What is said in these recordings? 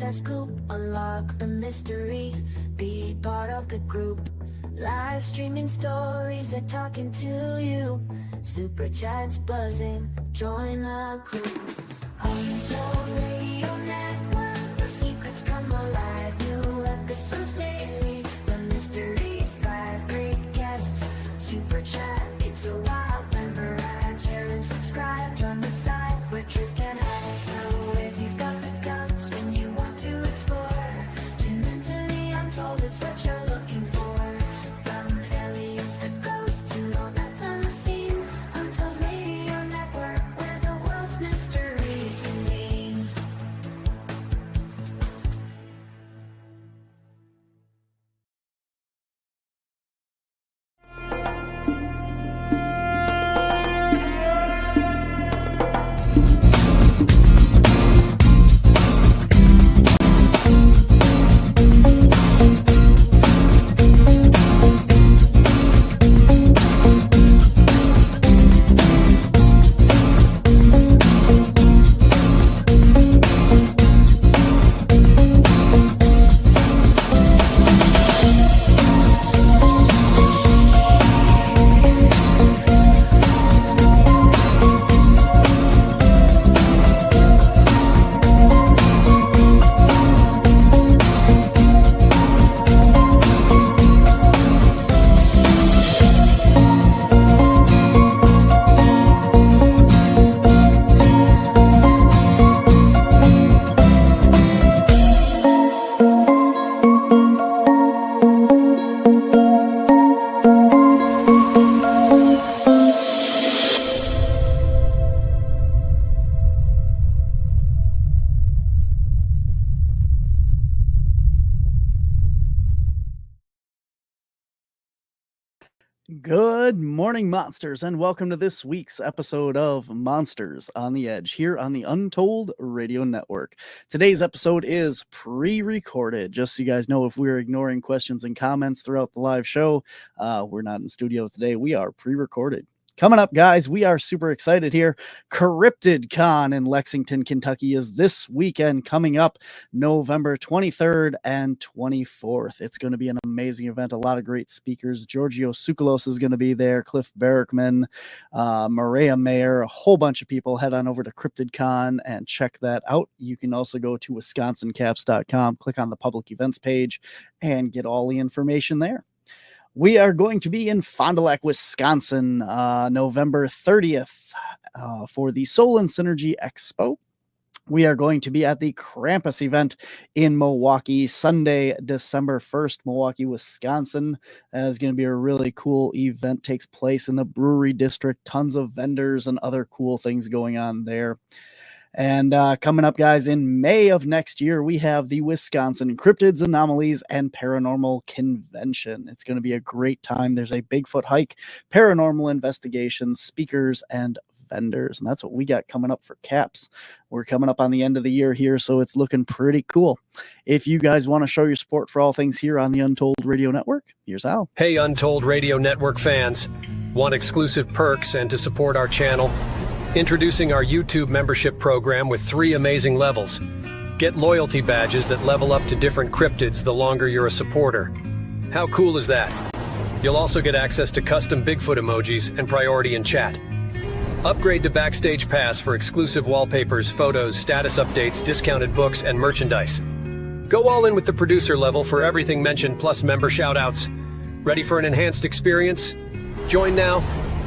inside scoop, unlock the mysteries, be part of the group. Live streaming stories are talking to you. Super chats buzzing, join the crew. Untold Radio Network, the secrets come alive. New episodes daily, the mysteries, 5 great guests. Super chat, it's a wild member. Share and subscribe, join the side where truth can hide. So if you've got the guts and you want to explore, tune into the Untold, it's what you're looking for. From aliens to ghosts and all that's unseen. Untold Radio Network, where the world's mysteries convene. Good morning, monsters, and welcome to this week's episode of Monsters on the Edge here on the Untold Radio Network. Today's episode is pre-recorded. Just so you guys know, if we're ignoring questions and comments throughout the live show, we're not in studio today. We are pre-recorded. Coming up, guys, we are super excited here. CryptidCon in Lexington, Kentucky is this weekend coming up November 23rd and 24th. It's going to be an amazing event. A lot of great speakers. Giorgio Tsoukalos is going to be there. Cliff Barrickman, Maria Mayer, a whole bunch of people. Head on over to CryptidCon and check that out. You can also go to wisconsincaps.com, click on the public events page, and get all the information there. We are going to be in Fond du Lac, Wisconsin, November 30th for the Soul and Synergy Expo. We are going to be at the Krampus event in Milwaukee, Sunday, December 1st, Milwaukee, Wisconsin. That is going to be a really cool event. Takes place in the brewery district. Tons of vendors and other cool things going on there. And coming up, guys, in May of next year, we have the Wisconsin Cryptids, Anomalies, and Paranormal Convention. It's going to be a great time. There's a Bigfoot hike, paranormal investigations, speakers, and vendors. And that's what we got coming up for CAPS. We're coming up on the end of the year here, so it's looking pretty cool. If you guys want to show your support for all things here on the Untold Radio Network, here's how. Hey, Untold Radio Network fans. Want exclusive perks and to support our channel? Introducing our YouTube membership program with 3 amazing levels. Get loyalty badges that level up to different cryptids the longer you're a supporter. How cool is that? You'll also get access to custom Bigfoot emojis and priority in chat. Upgrade to Backstage Pass for exclusive wallpapers, photos, status updates, discounted books, and merchandise. Go all in with the producer level for everything mentioned plus member shoutouts. Ready for an enhanced experience? Join now,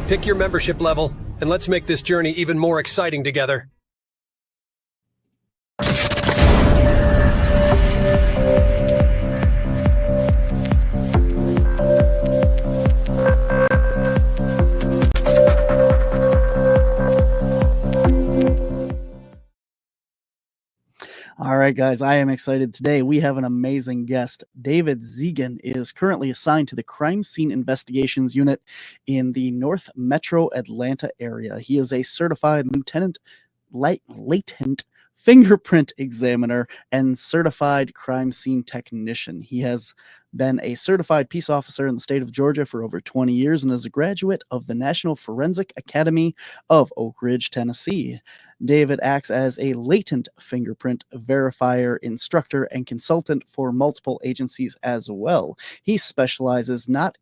pick your membership level, and let's make this journey even more exciting together. All right, guys, I am excited. Today we have an amazing guest. David Zigan is currently assigned to the Crime Scene Investigations Unit in the North Metro Atlanta area. He is a certified latent fingerprint examiner and certified crime scene technician. He has been a certified peace officer in the state of Georgia for over 20 years and is a graduate of the National Forensic Academy of Oak Ridge, Tennessee. David acts as a latent fingerprint verifier, instructor, and consultant for multiple agencies as well. He specializes not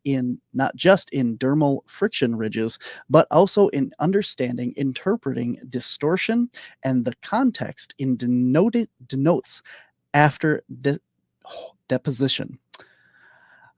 just in dermal friction ridges, but also in understanding, interpreting distortion and the context in denotes after deposition.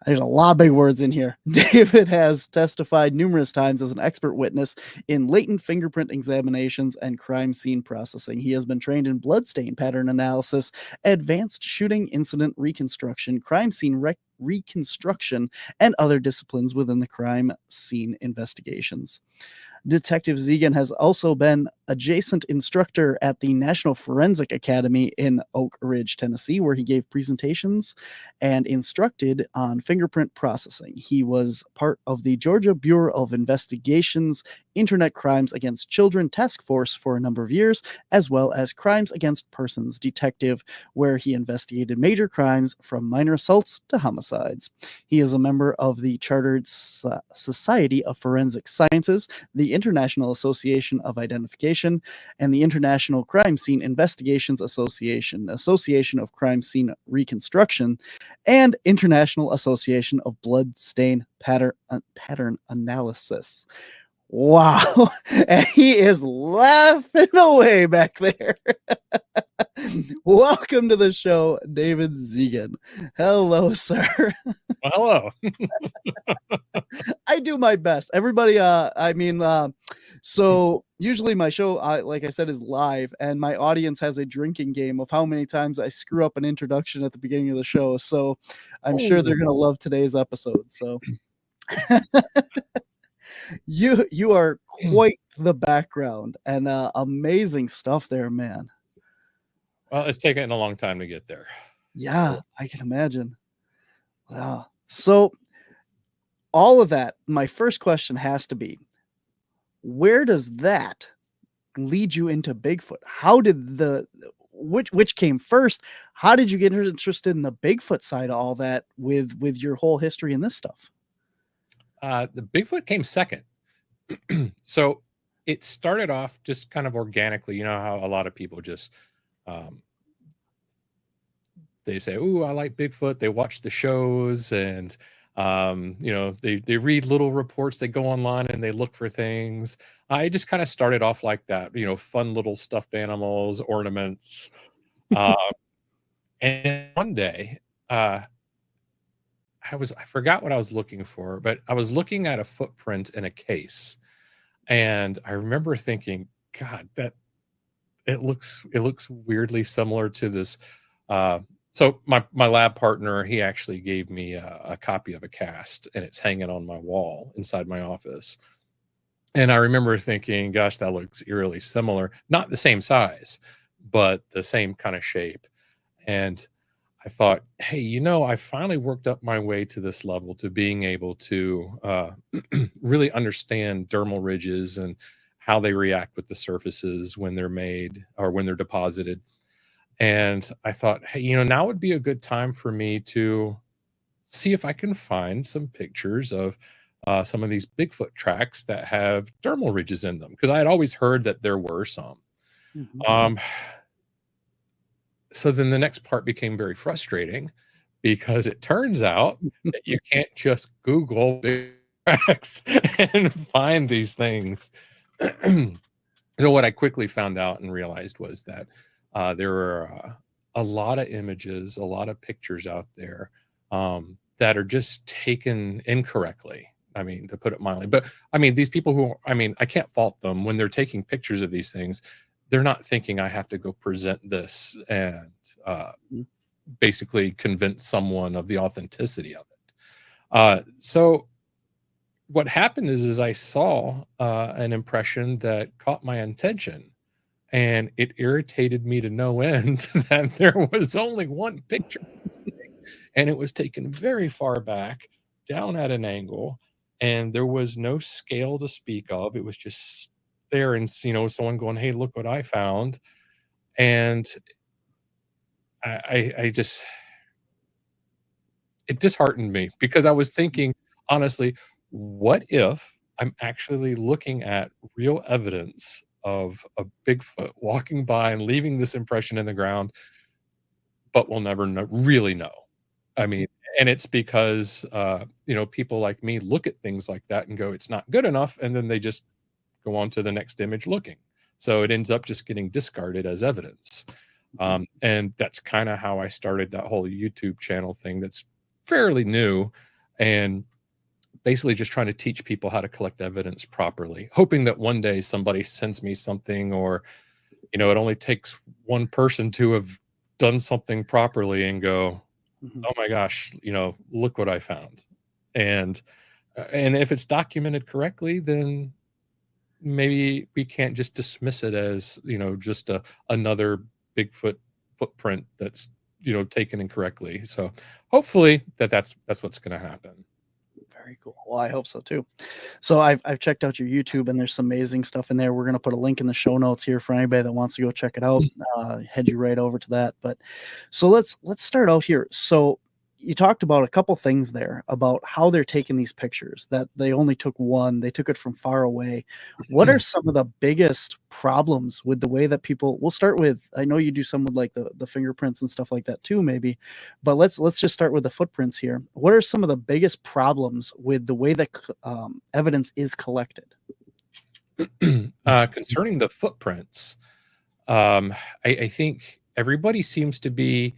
There's a lot of big words in here. David has testified numerous times as an expert witness in latent fingerprint examinations and crime scene processing. He has been trained in bloodstain pattern analysis, advanced shooting incident reconstruction, crime scene reconstruction, and other disciplines within the crime scene investigations. Detective Zigan has also been adjacent instructor at the National Forensic Academy in Oak Ridge, Tennessee, where he gave presentations and instructed on fingerprint processing. He was part of the Georgia Bureau of Investigation's Internet Crimes Against Children Task Force for a number of years, as well as Crimes Against Persons Detective, where he investigated major crimes from minor assaults to homicides. He is a member of the Chartered Society of Forensic Sciences, the International Association of Identification, and the International Crime Scene Investigations Association, Association of Crime Scene Reconstruction, and International Association of Bloodstain Pattern Analysis. Wow. And he is laughing away back there. Welcome to the show, David Zigan. Hello, sir. Well, hello. I do my best. Everybody, so usually my show, like I said, is live, and my audience has a drinking game of how many times I screw up an introduction at the beginning of the show. So I'm sure they're going to love today's episode. So you are quite the background, and amazing stuff there, man. Well, it's taken a long time to get there. Yeah, I can imagine. Wow. So all of that, my first question has to be, where does that lead you into Bigfoot? How did which came first? How did you get interested in the Bigfoot side of all that with your whole history in this stuff? The Bigfoot came second. So it started off just kind of organically. You know how a lot of people just they say, "Ooh, I like Bigfoot." They watch the shows and they read little reports. They go online and they look for things. I just kind of started off like that, fun little stuffed animals, ornaments. And one day, I forgot what I was looking for, but I was looking at a footprint in a case, and I remember thinking, God, that it looks weirdly similar to this. So my lab partner, he actually gave me a copy of a cast, and it's hanging on my wall inside my office. And I remember thinking, gosh, that looks eerily similar. Not the same size, but the same kind of shape. And I thought, hey, I finally worked up my way to this level to being able to really understand dermal ridges and how they react with the surfaces when they're made or when they're deposited. And I thought, hey, now would be a good time for me to see if I can find some pictures of some of these Bigfoot tracks that have dermal ridges in them, because I had always heard that there were some. Mm-hmm. So then the next part became very frustrating, because it turns out that you can't just Google big tracks and find these things. So what I quickly found out and realized was that there are a lot of images, a lot of pictures out there that are just taken incorrectly. I mean, to put it mildly. But I mean, these people I can't fault them when they're taking pictures of these things. They're not thinking I have to go present this and basically convince someone of the authenticity of it. So what happened is I saw an impression that caught my attention, and it irritated me to no end that there was only one picture of this thing, and it was taken very far back, down at an angle, and there was no scale to speak of. It was just there, and someone going, "Hey, look what I found." And I just it disheartened me because I was thinking, honestly, what if I'm actually looking at real evidence of a Bigfoot walking by and leaving this impression in the ground, but we'll never really know. I mean, and it's because, people like me look at things like that and go, it's not good enough. And then they just go on to the next image looking. So it ends up just getting discarded as evidence. And that's kind of how I started that whole YouTube channel thing that's fairly new, and basically just trying to teach people how to collect evidence properly, hoping that one day somebody sends me something, or, it only takes one person to have done something properly and go, oh my gosh, look what I found. And if it's documented correctly, then maybe we can't just dismiss it as, just another Bigfoot footprint that's, taken incorrectly. So hopefully that's what's going to happen. Very cool. Well, I hope so too. So I've checked out your YouTube, and there's some amazing stuff in there. We're going to put a link in the show notes here for anybody that wants to go check it out. Head you right over to that. But so let's start out here. So you talked about a couple things there about how they're taking these pictures, that they only took one, they took it from far away. What are some of the biggest problems with the way that people, we'll start with, I know you do some with like the fingerprints and stuff like that too, maybe, but let's just start with the footprints here. What are some of the biggest problems with the way that evidence is collected? Concerning the footprints, I think everybody seems to be,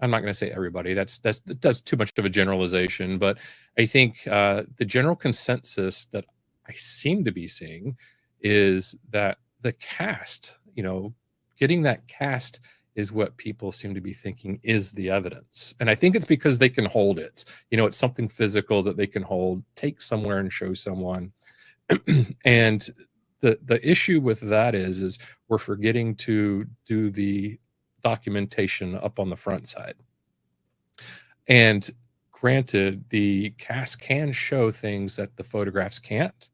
I'm not going to say everybody, that's too much of a generalization, but I think the general consensus that I seem to be seeing is that the cast, getting that cast is what people seem to be thinking is the evidence. And I think it's because they can hold it. It's something physical that they can hold, take somewhere and show someone. And the issue with that is we're forgetting to do the documentation up on the front side. And granted, the cast can show things that the photographs can't,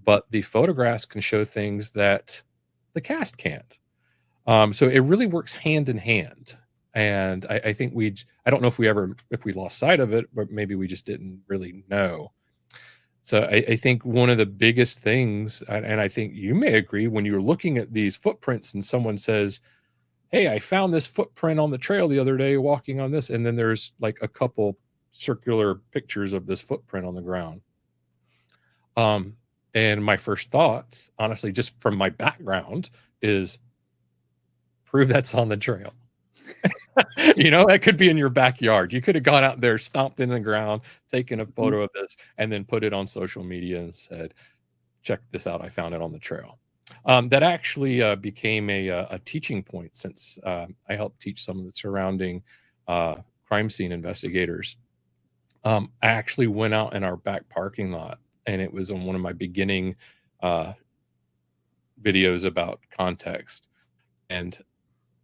but the photographs can show things that the cast can't. So it really works hand in hand. And I think I don't know if we lost sight of it, but maybe we just didn't really know. So I think one of the biggest things, and I think you may agree, when you're looking at these footprints and someone says, hey, I found this footprint on the trail the other day walking on this, and then there's like a couple circular pictures of this footprint on the ground. And my first thought, honestly, just from my background, is prove that's on the trail. That could be in your backyard. You could have gone out there, stomped in the ground, taken a photo of this, and then put it on social media and said, check this out, I found it on the trail. That actually became a teaching point, since I helped teach some of the surrounding crime scene investigators. I actually went out in our back parking lot, and it was on one of my beginning videos about context. And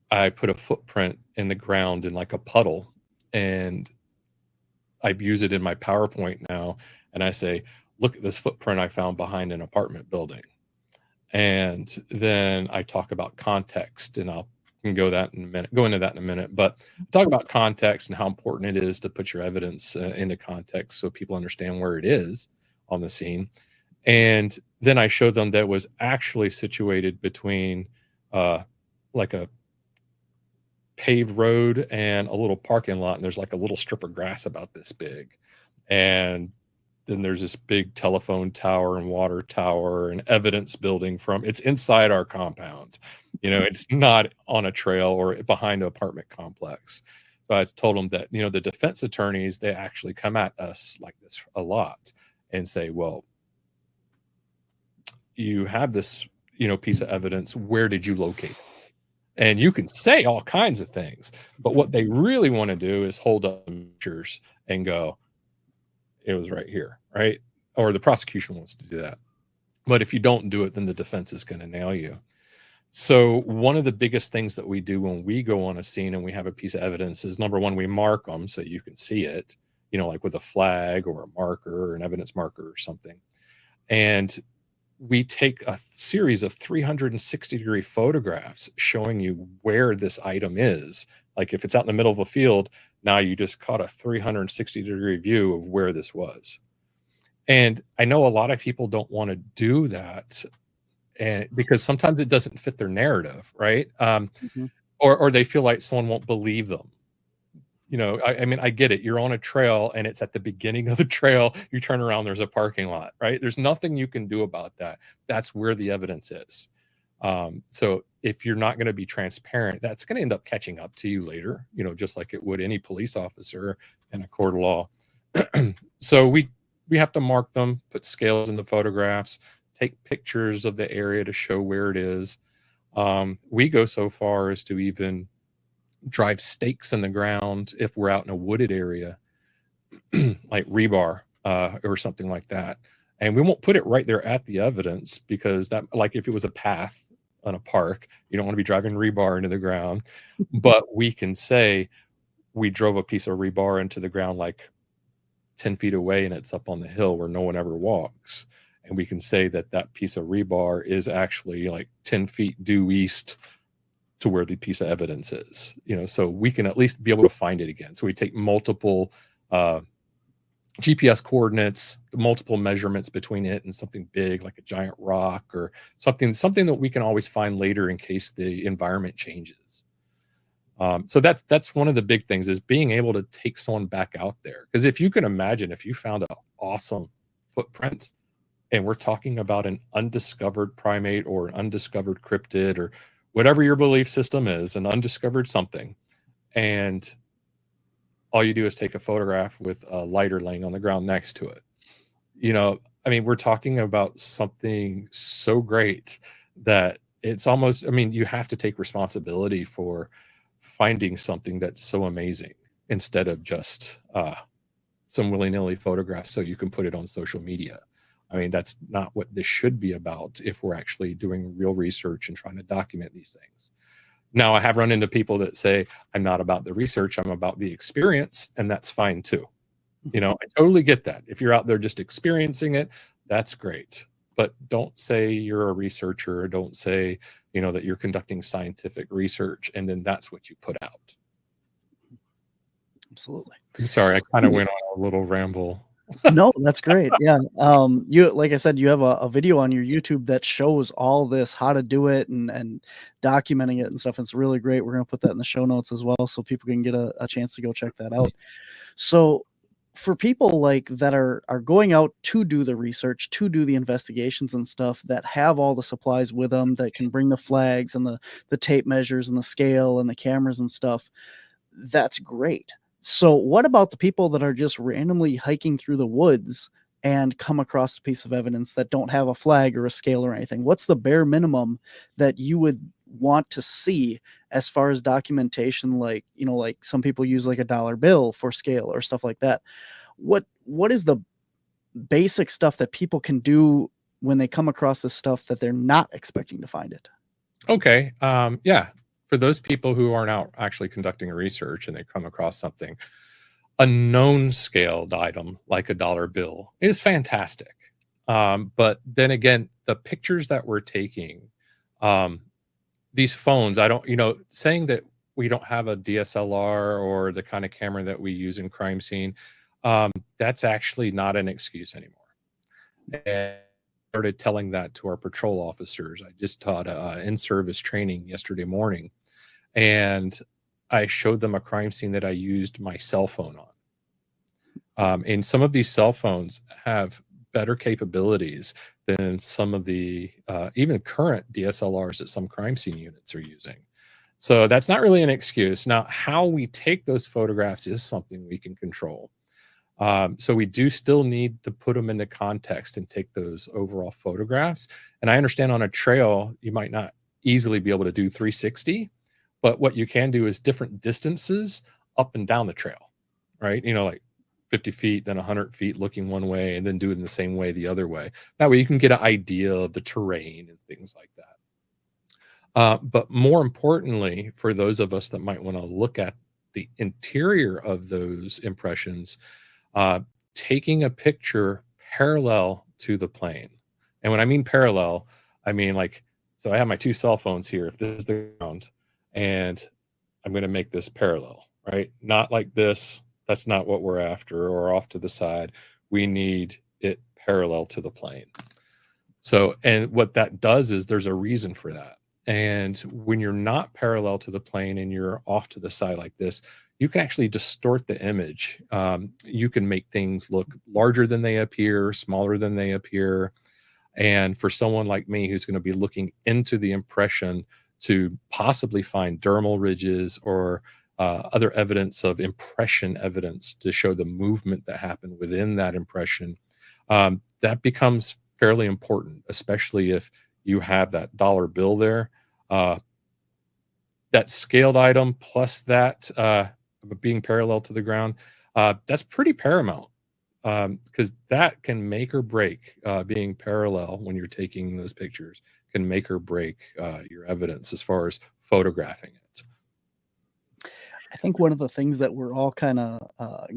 I put a footprint in the ground in like a puddle, and I use it in my PowerPoint now. And I say, look at this footprint I found behind an apartment building. And then I talk about context, and I'll go into that in a minute, but talk about context and how important it is to put your evidence into context so people understand where it is on the scene. And then I showed them that it was actually situated between like a paved road and a little parking lot, and there's like a little strip of grass about this big. And then there's this big telephone tower and water tower and evidence building it's inside our compound. It's not on a trail or behind an apartment complex. So I told them that, the defense attorneys, they actually come at us like this a lot and say, well, you have this, piece of evidence. Where did you locate it? And you can say all kinds of things, but what they really want to do is hold up pictures and go, it was right here, right? Or the prosecution wants to do that. But if you don't do it, then the defense is going to nail you. So one of the biggest things that we do when we go on a scene and we have a piece of evidence is, number one, we mark them so you can see it, like with a flag or a marker or an evidence marker or something. And we take a series of 360-degree photographs showing you where this item is. Like if it's out in the middle of a field, Now you just caught a 360-degree view of where this was. And I know a lot of people don't want to do that, and because sometimes it doesn't fit their narrative, right? Or they feel like someone won't believe them. You know, I mean, I get it. You're on a trail and it's at the beginning of the trail. You turn around, there's a parking lot, right? There's nothing you can do about that. That's where the evidence is. So if you're not going to be transparent, that's going to end up catching up to you later, you know, just like it would any police officer in a court of law. So we have to mark them, put scales in the photographs, take pictures of the area to show where it is. We go so far as to even drive stakes in the ground if we're out in a wooded area, like rebar or something like that. And we won't put it right there at the evidence, because that, like if it was a path on a park, you don't want to be driving rebar into the ground. But we can say we drove a piece of rebar into the ground like 10 feet away, and it's up on the hill where no one ever walks. And we can say that that piece of rebar is actually like 10 feet due east to where the piece of evidence is, you know, so we can at least be able to find it again. So we take multiple GPS coordinates, multiple measurements between it and something big like a giant rock or something that we can always find later in case the environment changes. So that's one of the big things, is being able to take someone back out there. Because if you can imagine, if you found an awesome footprint, and we're talking about an undiscovered primate or an undiscovered cryptid or whatever your belief system is, an undiscovered something, and all you do is take a photograph with a lighter laying on the ground next to it. You know, I mean, we're talking about something so great that it's almost, I mean, you have to take responsibility for finding something that's so amazing instead of just some willy-nilly photographs so you can put it on social media. I mean, that's not what this should be about if we're actually doing real research and trying to document these things. Now, I have run into people that say, I'm not about the research, I'm about the experience, and that's fine too. You know, I totally get that. If you're out there just experiencing it, that's great. But don't say you're a researcher, or don't say, you know, that you're conducting scientific research, and then that's what you put out. Absolutely. I'm sorry, I kind of went on a little ramble. No, that's great. Yeah. You, like I said, you have a video on your YouTube that shows all this, how to do it and documenting it and stuff. It's really great. We're going to put that in the show notes as well, so people can get a chance to go check that out. So for people like that are going out to do the research, to do the investigations and stuff, that have all the supplies with them, that can bring the flags and the tape measures and the scale and the cameras and stuff, that's great. So what about the people that are just randomly hiking through the woods and come across a piece of evidence that don't have a flag or a scale or anything? What's the bare minimum that you would want to see as far as documentation? Like, you know, like some people use like a dollar bill for scale or stuff like that. What is the basic stuff that people can do when they come across this stuff that they're not expecting to find it? Okay. Yeah. For those people who aren't out actually conducting research and they come across something, a known scaled item like a dollar bill is fantastic. But then again, the pictures that we're taking, these phones, I don't, you know, saying that we don't have a DSLR or the kind of camera that we use in crime scene, that's actually not an excuse anymore. And started telling that to our patrol officers. I just taught in-service training yesterday morning, and I showed them a crime scene that I used my cell phone on. And some of these cell phones have better capabilities than some of the even current DSLRs that some crime scene units are using. So that's not really an excuse. Now, how we take those photographs is something we can control. So we do still need to put them into context and take those overall photographs. And I understand on a trail, you might not easily be able to do 360, but what you can do is different distances up and down the trail, right? You know, like 50 feet, then 100 feet looking one way, and then do it in the same way the other way. That way you can get an idea of the terrain and things like that. But more importantly, for those of us that might want to look at the interior of those impressions, taking a picture parallel to the plane. And when I mean parallel, I mean like, so I have my two cell phones here. If this is the ground, and I'm going to make this parallel, right? Not like this. That's not what we're after, or off to the side. We need it parallel to the plane. So, and what that does is there's a reason for that. And when you're not parallel to the plane and you're off to the side like this, you can actually distort the image. You can make things look larger than they appear, smaller than they appear. And for someone like me who's going to be looking into the impression to possibly find dermal ridges or other evidence of impression evidence to show the movement that happened within that impression, that becomes fairly important, especially if you have that dollar bill there. That scaled item plus that being parallel to the ground, that's pretty paramount, because that can make or break. Being parallel when you're taking those pictures can make or break your evidence as far as photographing it. I think one of the things that we're all kind of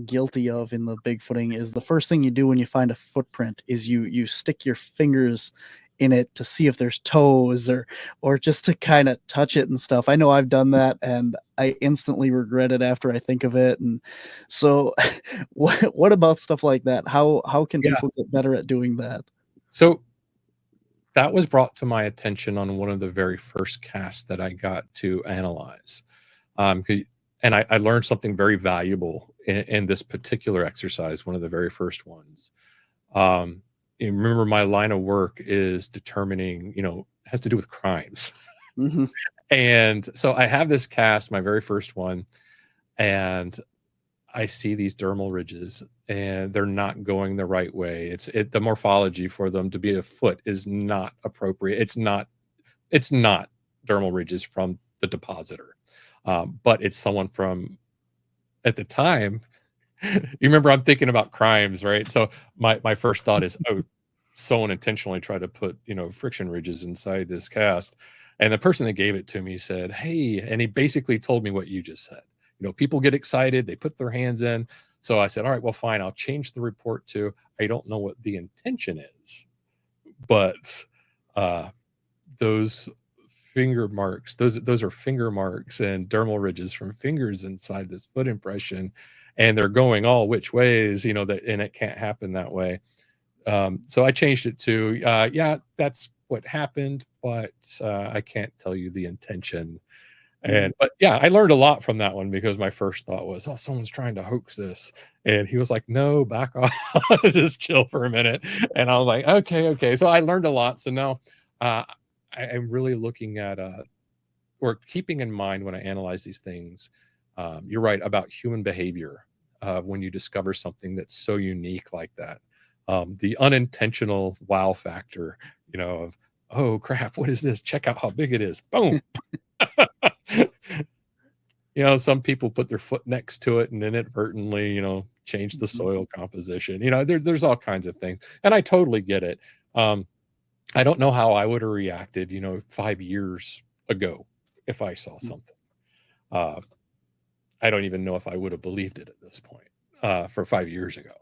guilty of in the Bigfooting is the first thing you do when you find a footprint is you stick your fingers in it to see if there's toes or just to kind of touch it and stuff. I know I've done that and I instantly regret it after I think of it. And so what about stuff like that? How can people get better at doing that? So that was brought to my attention on one of the very first casts that I got to analyze. And I learned something very valuable in this particular exercise, one of the very first ones. You remember, my line of work is determining, has to do with crimes. Mm-hmm. And so I have this cast, my very first one, and I see these dermal ridges and they're not going the right way. The morphology for them to be a foot is not appropriate. It's not dermal ridges from the depositor. But it's someone from, at the time, you remember, I'm thinking about crimes, right? So my first thought is, oh, someone intentionally tried to put, friction ridges inside this cast. And the person that gave it to me said, hey, and he basically told me what you just said. People get excited, they put their hands in. So I said, all right, well, fine, I'll change the report to, I don't know what the intention is, but those finger marks, those are finger marks and dermal ridges from fingers inside this foot impression, and they're going all which ways, and it can't happen that way. So I changed it to, yeah, that's what happened, but I can't tell you the intention. But yeah, I learned a lot from that one, because my first thought was, oh, someone's trying to hoax this. And he was like, no, back off, just chill for a minute. And I was like, okay. So I learned a lot. So now I'm really looking at, or keeping in mind when I analyze these things, you're right about human behavior. When you discover something that's so unique like that, the unintentional wow factor, of, oh crap, what is this? Check out how big it is. Boom. Some people put their foot next to it and inadvertently, change the soil composition. There's all kinds of things, and I totally get it. I don't know how I would have reacted, 5 years ago if I saw something. I don't even know if I would have believed it at this point for 5 years ago.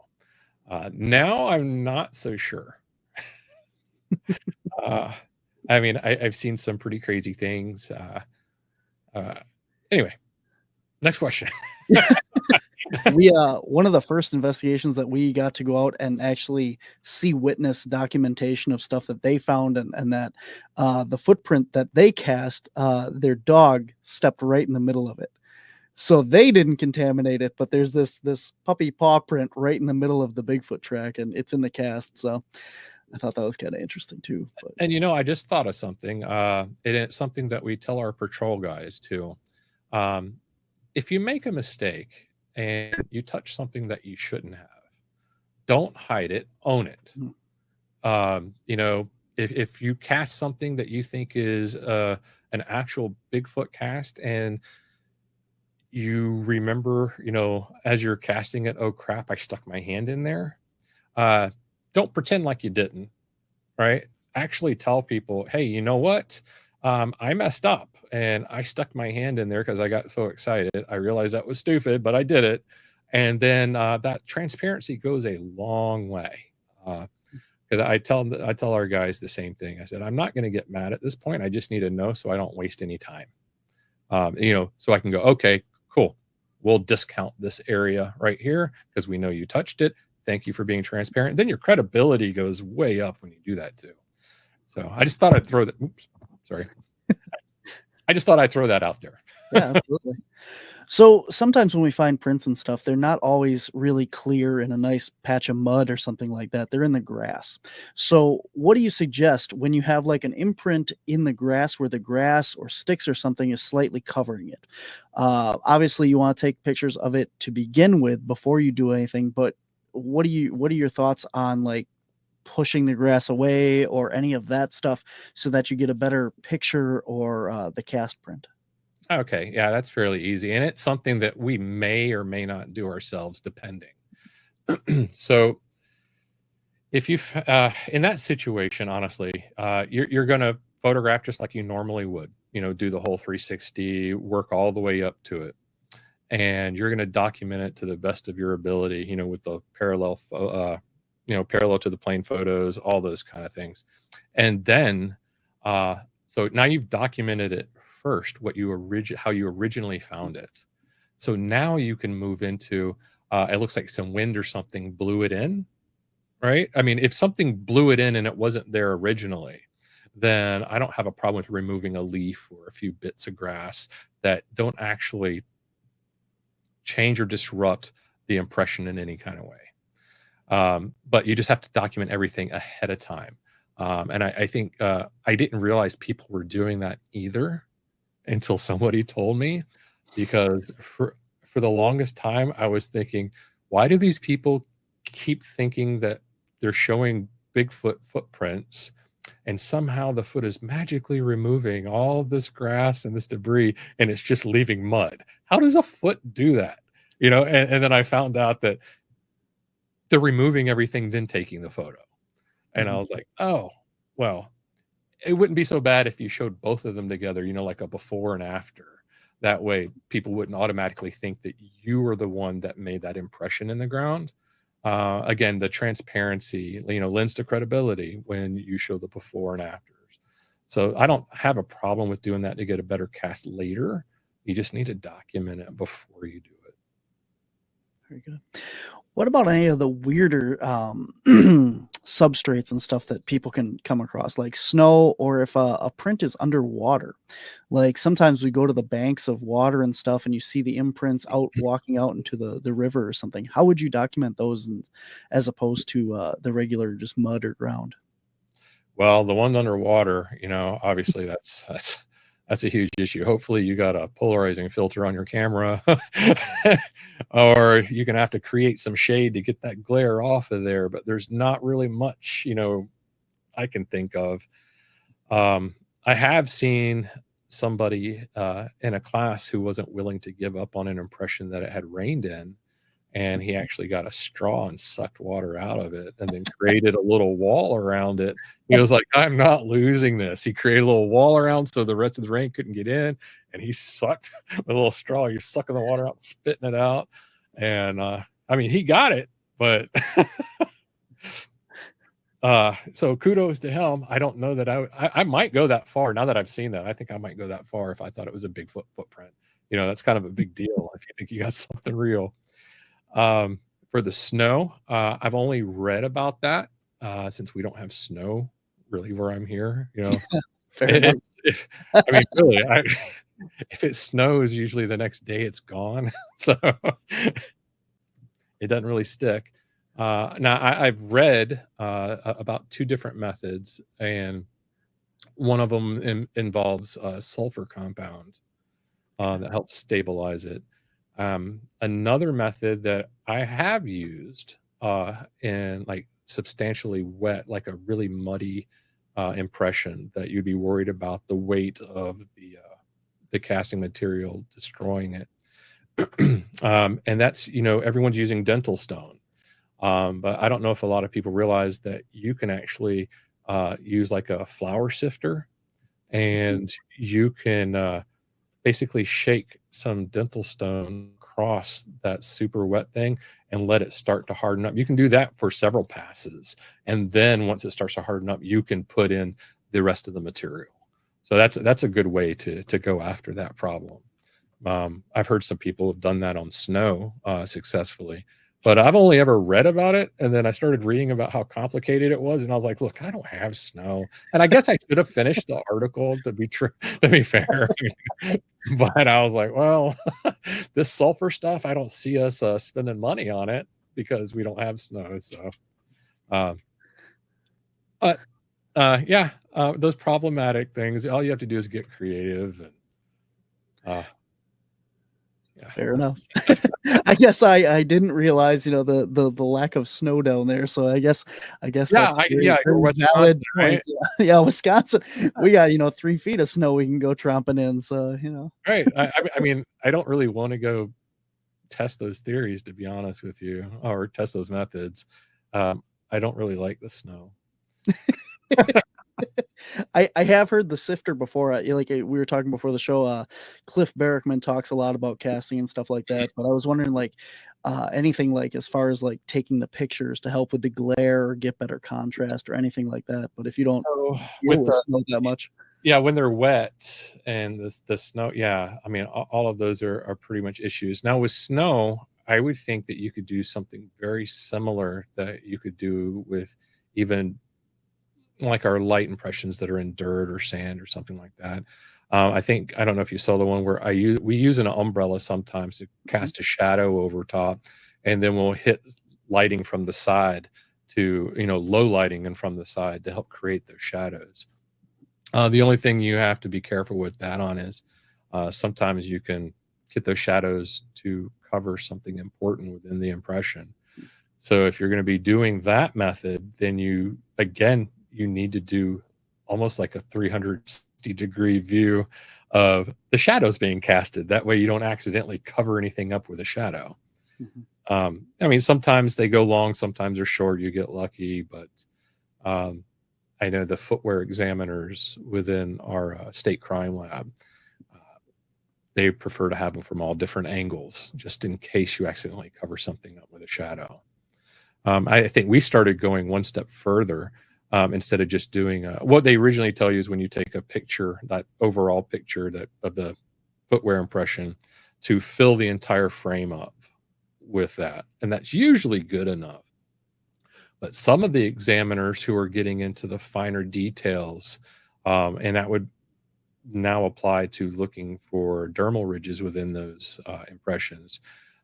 Now I'm not so sure. I've seen some pretty crazy things. Anyway, next question. One of the first investigations that we got to go out and actually see witness documentation of stuff that they found, and that the footprint that they cast, their dog stepped right in the middle of it. So they didn't contaminate it, but there's this puppy paw print right in the middle of the Bigfoot track, and it's in the cast. So I thought that was kind of interesting too. But. And I just thought of something. It's something that we tell our patrol guys too. If you make a mistake and you touch something that you shouldn't have, don't hide it, own it. If you cast something that you think is an actual Bigfoot cast, and you remember, as you're casting it, oh crap, I stuck my hand in there. Don't pretend like you didn't, right? Actually tell people, hey, you know what? I messed up and I stuck my hand in there because I got so excited. I realized that was stupid, but I did it. And then that transparency goes a long way. Because I tell our guys the same thing. I said, I'm not going to get mad at this point. I just need to know so I don't waste any time. So I can go, okay, cool. we'll discount this area right here because we know you touched it. Thank you for being transparent. Then your credibility goes way up when you do that too. So I just thought I'd throw that. Oops, sorry. I just thought I'd throw that out there. Yeah, absolutely. So sometimes when we find prints and stuff, they're not always really clear in a nice patch of mud or something like that. They're in the grass. So what do you suggest when you have like an imprint in the grass where the grass or sticks or something is slightly covering it? Obviously, you want to take pictures of it to begin with before you do anything. But what are your thoughts on like pushing the grass away or any of that stuff so that you get a better picture or the cast print? Okay, yeah, that's fairly easy. And it's something that we may or may not do ourselves, depending. So if you, in that situation, honestly, you're going to photograph just like you normally would, do the whole 360, work all the way up to it. And you're going to document it to the best of your ability, with the parallel, parallel to the plane photos, all those kind of things. And then, so now you've documented it first, how you originally found it. So now you can move into, it looks like some wind or something blew it in, right? I mean, if something blew it in and it wasn't there originally, then I don't have a problem with removing a leaf or a few bits of grass that don't actually change or disrupt the impression in any kind of way. But you just have to document everything ahead of time. And I think I didn't realize people were doing that either until somebody told me, because for the longest time I was thinking, why do these people keep thinking that they're showing Bigfoot footprints and somehow the foot is magically removing all this grass and this debris and it's just leaving mud? How does a foot do that? And then I found out that they're removing everything, then taking the photo. And I was like, oh, well, it wouldn't be so bad if you showed both of them together, like a before and after. That way people wouldn't automatically think that you were the one that made that impression in the ground. Again, the transparency, lends to credibility when you show the before and afters. So I don't have a problem with doing that to get a better cast later. You just need to document it before you do it. Very good. What about any of the weirder substrates and stuff that people can come across, like snow, or if a print is underwater? Like sometimes we go to the banks of water and stuff and you see the imprints out walking out into the river or something. How would you document those as opposed to the regular just mud or ground? Well, the one underwater, obviously that's a huge issue. Hopefully you got a polarizing filter on your camera or you're going to have to create some shade to get that glare off of there. But there's not really much, I can think of. I have seen somebody in a class who wasn't willing to give up on an impression that it had rained in. And he actually got a straw and sucked water out of it and then created a little wall around it. He was like, I'm not losing this. He created a little wall around so the rest of the rain couldn't get in. And he sucked with a little straw. You're sucking the water out, spitting it out. And I mean, he got it, but so kudos to him. I don't know that I might go that far. Now that I've seen that, I think I might go that far if I thought it was a Bigfoot footprint. That's kind of a big deal if you think you got something real. For the snow, I've only read about that since we don't have snow really where I'm here. Fair enough. I mean, really, if it snows, usually the next day it's gone, so it doesn't really stick. Now, I've read about two different methods, and one of them involves a sulfur compound that helps stabilize it. Another method that I have used in like substantially wet, like a really muddy impression that you'd be worried about the weight of the casting material destroying it. And that's, everyone's using dental stone. But I don't know if a lot of people realize that you can actually use like a flour sifter, and you can basically shake some dental stone across that super wet thing and let it start to harden up. You can do that for several passes. And then once it starts to harden up, you can put in the rest of the material. So that's a good way to go after that problem. I've heard some people have done that on snow successfully, but I've only ever read about it. And then I started reading about how complicated it was, and I was like, look, I don't have snow. And I guess I should have finished the article to be true, to be fair. But I was like, well, this sulfur stuff, I don't see us spending money on it because we don't have snow. So, but yeah, those problematic things, all you have to do is get creative. And yeah. Fair enough. I guess I didn't realize, the lack of snow down there. So I guess that's you're very Wisconsin, valid right? point. Yeah, Wisconsin. We got 3 feet of snow we can go tromping in. So Right. I mean, I don't really want to go test those theories, to be honest with you, or test those methods. I don't really like the snow. I have heard the sifter before. We were talking before the show. Cliff Barrickman talks a lot about casting and stuff like that. But I was wondering, anything as far as taking the pictures to help with the glare or get better contrast or anything like that. But if you don't deal with snow that much, yeah, when they're wet and the snow, yeah, I mean, all of those are pretty much issues. Now with snow, I would think that you could do something very similar that you could do with even like our light impressions that are in dirt or sand or something like that. I don't know if you saw the one where we use an umbrella sometimes to cast a shadow over top, and then we'll hit lighting from the side to, low lighting and from the side to help create those shadows. The only thing you have to be careful with that on is sometimes you can get those shadows to cover something important within the impression. So if you're going to be doing that method, then you need to do almost like a 360-degree view of the shadows being casted. That way you don't accidentally cover anything up with a shadow. Mm-hmm. I mean, sometimes they go long, sometimes they're short, you get lucky, but I know the footwear examiners within our state crime lab, they prefer to have them from all different angles, just in case you accidentally cover something up with a shadow. I think we started going one step further. Instead of just doing what they originally tell you is when you take a picture, that overall picture of the footwear impression, to fill the entire frame up with that. And that's usually good enough. But some of the examiners who are getting into the finer details, and that would now apply to looking for dermal ridges within those impressions,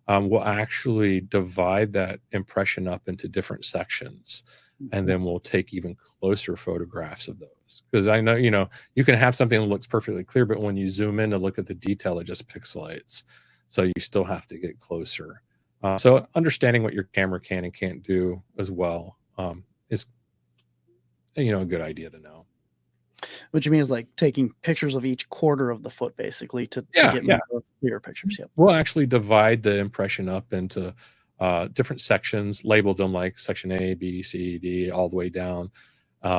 will actually divide that impression up into different sections. And then we'll take even closer photographs of those. Because I know, you can have something that looks perfectly clear, but when you zoom in to look at the detail, it just pixelates. So you still have to get closer. So understanding what your camera can and can't do as well is, a good idea to know. What you mean is taking pictures of each quarter of the foot, basically, to get more clear pictures. Yep. We'll actually divide the impression up into different sections, label them like section A, B, C, D, all the way down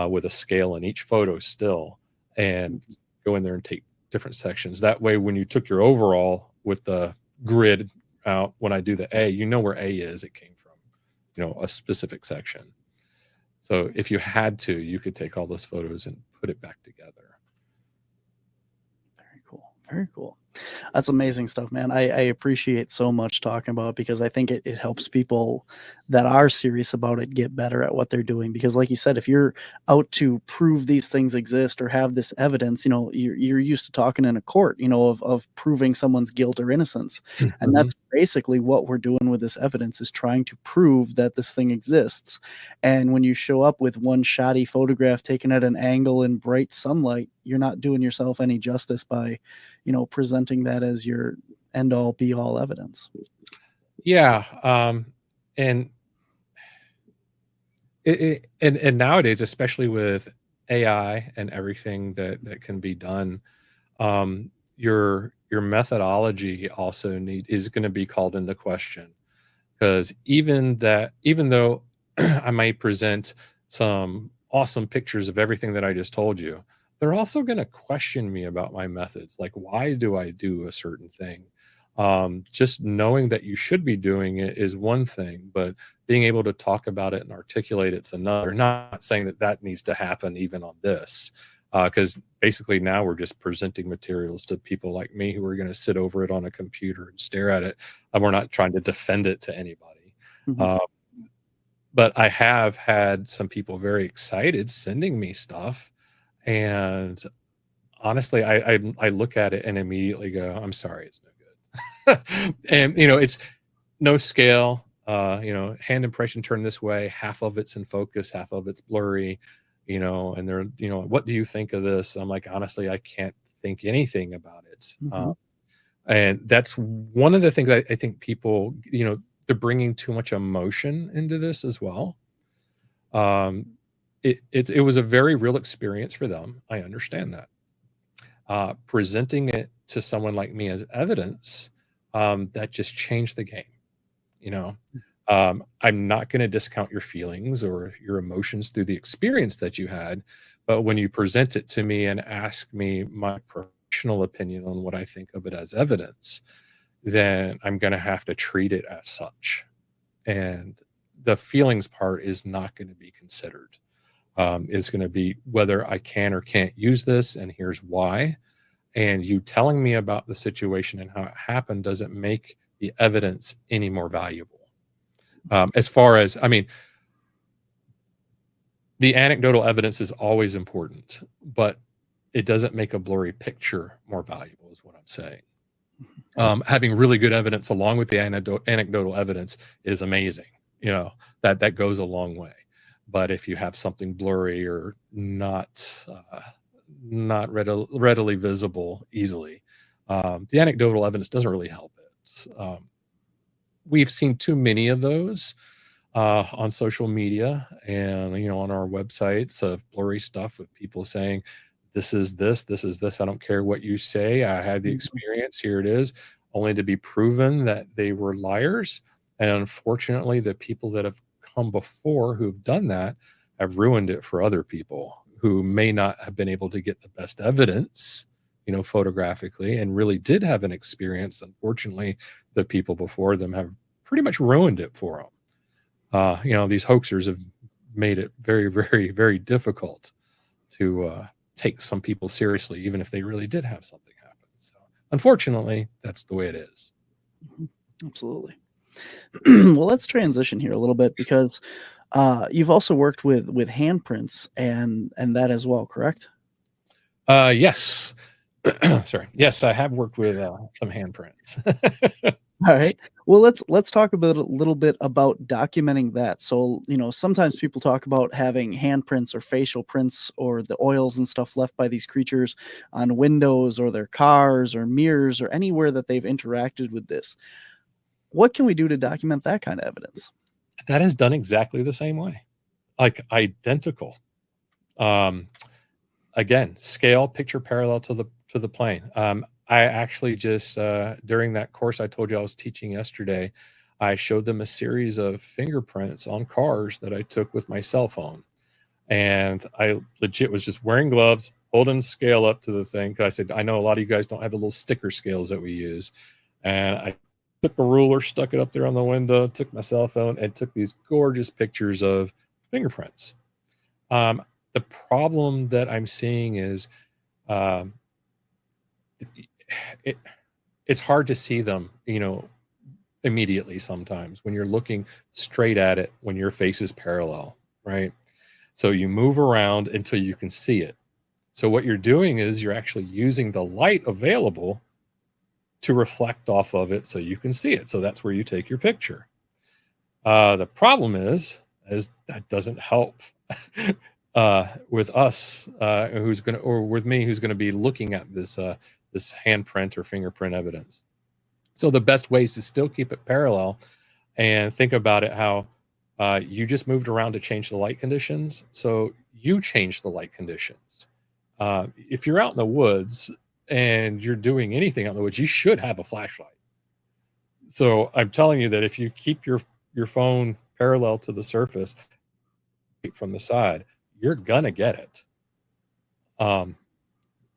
with a scale in each photo still, and go in there and take different sections. That way, when you took your overall with the grid out, when I do the A, where A is, it came from, a specific section. So if you had to, you could take all those photos and put it back together. Very cool. Very cool. That's amazing stuff, man. I appreciate so much talking about it, because I think it helps people that are serious about it get better at what they're doing. Because like you said, if you're out to prove these things exist or have this evidence, you're used to talking in a court, of proving someone's guilt or innocence. Mm-hmm. And that's basically what we're doing with this evidence, is trying to prove that this thing exists. And when you show up with one shoddy photograph taken at an angle in bright sunlight, you're not doing yourself any justice by, presenting that as your end all be all evidence. Yeah. And nowadays, especially with AI and everything that can be done, your methodology also is going to be called into question, because even though I might present some awesome pictures of everything that I just told you, they're also going to question me about my methods. Like, why do I do a certain thing? Just knowing that you should be doing it is one thing, but being able to talk about it and articulate it's another. Not saying that needs to happen even on this, because basically now we're just presenting materials to people like me who are going to sit over it on a computer and stare at it. And we're not trying to defend it to anybody. Mhm. But I have had some people very excited sending me stuff, and honestly, I look at it and immediately go, I'm sorry, it's no good. And it's no scale. Hand impression turned this way, half of it's in focus, half of it's blurry. And they're, what do you think of this? I'm like, honestly, I can't think anything about it. Mhm. And that's one of the things I think people, they're bringing too much emotion into this as well. It was a very real experience for them. I understand that. Presenting it to someone like me as evidence, that just changed the game. I'm not going to discount your feelings or your emotions through the experience that you had, but when you present it to me and ask me my professional opinion on what I think of it as evidence, then I'm going to have to treat it as such. And the feelings part is not going to be considered. It's going to be whether I can or can't use this, and here's why. And you telling me about the situation and how it happened doesn't make the evidence any more valuable. As far as, the anecdotal evidence is always important, but it doesn't make a blurry picture more valuable, is what I'm saying. Having really good evidence along with the anecdotal evidence is amazing. That goes a long way. But if you have something blurry or not readily visible easily, the anecdotal evidence doesn't really help it. We've seen too many of those on social media and on our websites of blurry stuff with people saying, this is this, I don't care what you say, I had the experience, here it is, only to be proven that they were liars. And unfortunately, the people that have come before who've done that have ruined it for other people who may not have been able to get the best evidence, photographically, and really did have an experience. Unfortunately, the people before them have pretty much ruined it for them. These hoaxers have made it very, very, very difficult to take some people seriously, even if they really did have something happen. So unfortunately, that's the way it is. Absolutely. Well, let's transition here a little bit because you've also worked with handprints and that as well, correct? Yes. Sorry. Yes, I have worked with some handprints. All right. Well, let's talk a little bit about documenting that. So, sometimes people talk about having handprints or facial prints or the oils and stuff left by these creatures on windows or their cars or mirrors or anywhere that they've interacted with this. What can we do to document that kind of evidence? That is done exactly the same way, like identical. Again, scale, picture parallel to the plane. I actually just, during that course I told you I was teaching yesterday, I showed them a series of fingerprints on cars that I took with my cell phone. And I legit was just wearing gloves, holding scale up to the thing. Cause I said, I know a lot of you guys don't have the little sticker scales that we use. And I took a ruler, stuck it up there on the window, took my cell phone and took these gorgeous pictures of fingerprints. The problem that I'm seeing is, it's hard to see them, immediately sometimes when you're looking straight at it, when your face is parallel, right? So you move around until you can see it. So what you're doing is you're actually using the light available to reflect off of it so you can see it. So that's where you take your picture. The problem is that doesn't help with us with me who's going to be looking at this handprint or fingerprint evidence. So the best way is to still keep it parallel and think about it how you just moved around to change the light conditions. So you change the light conditions. If you're out in the woods and you're doing anything out in the woods, you should have a flashlight. So I'm telling you that if you keep your phone parallel to the surface from the side, you're gonna get it. And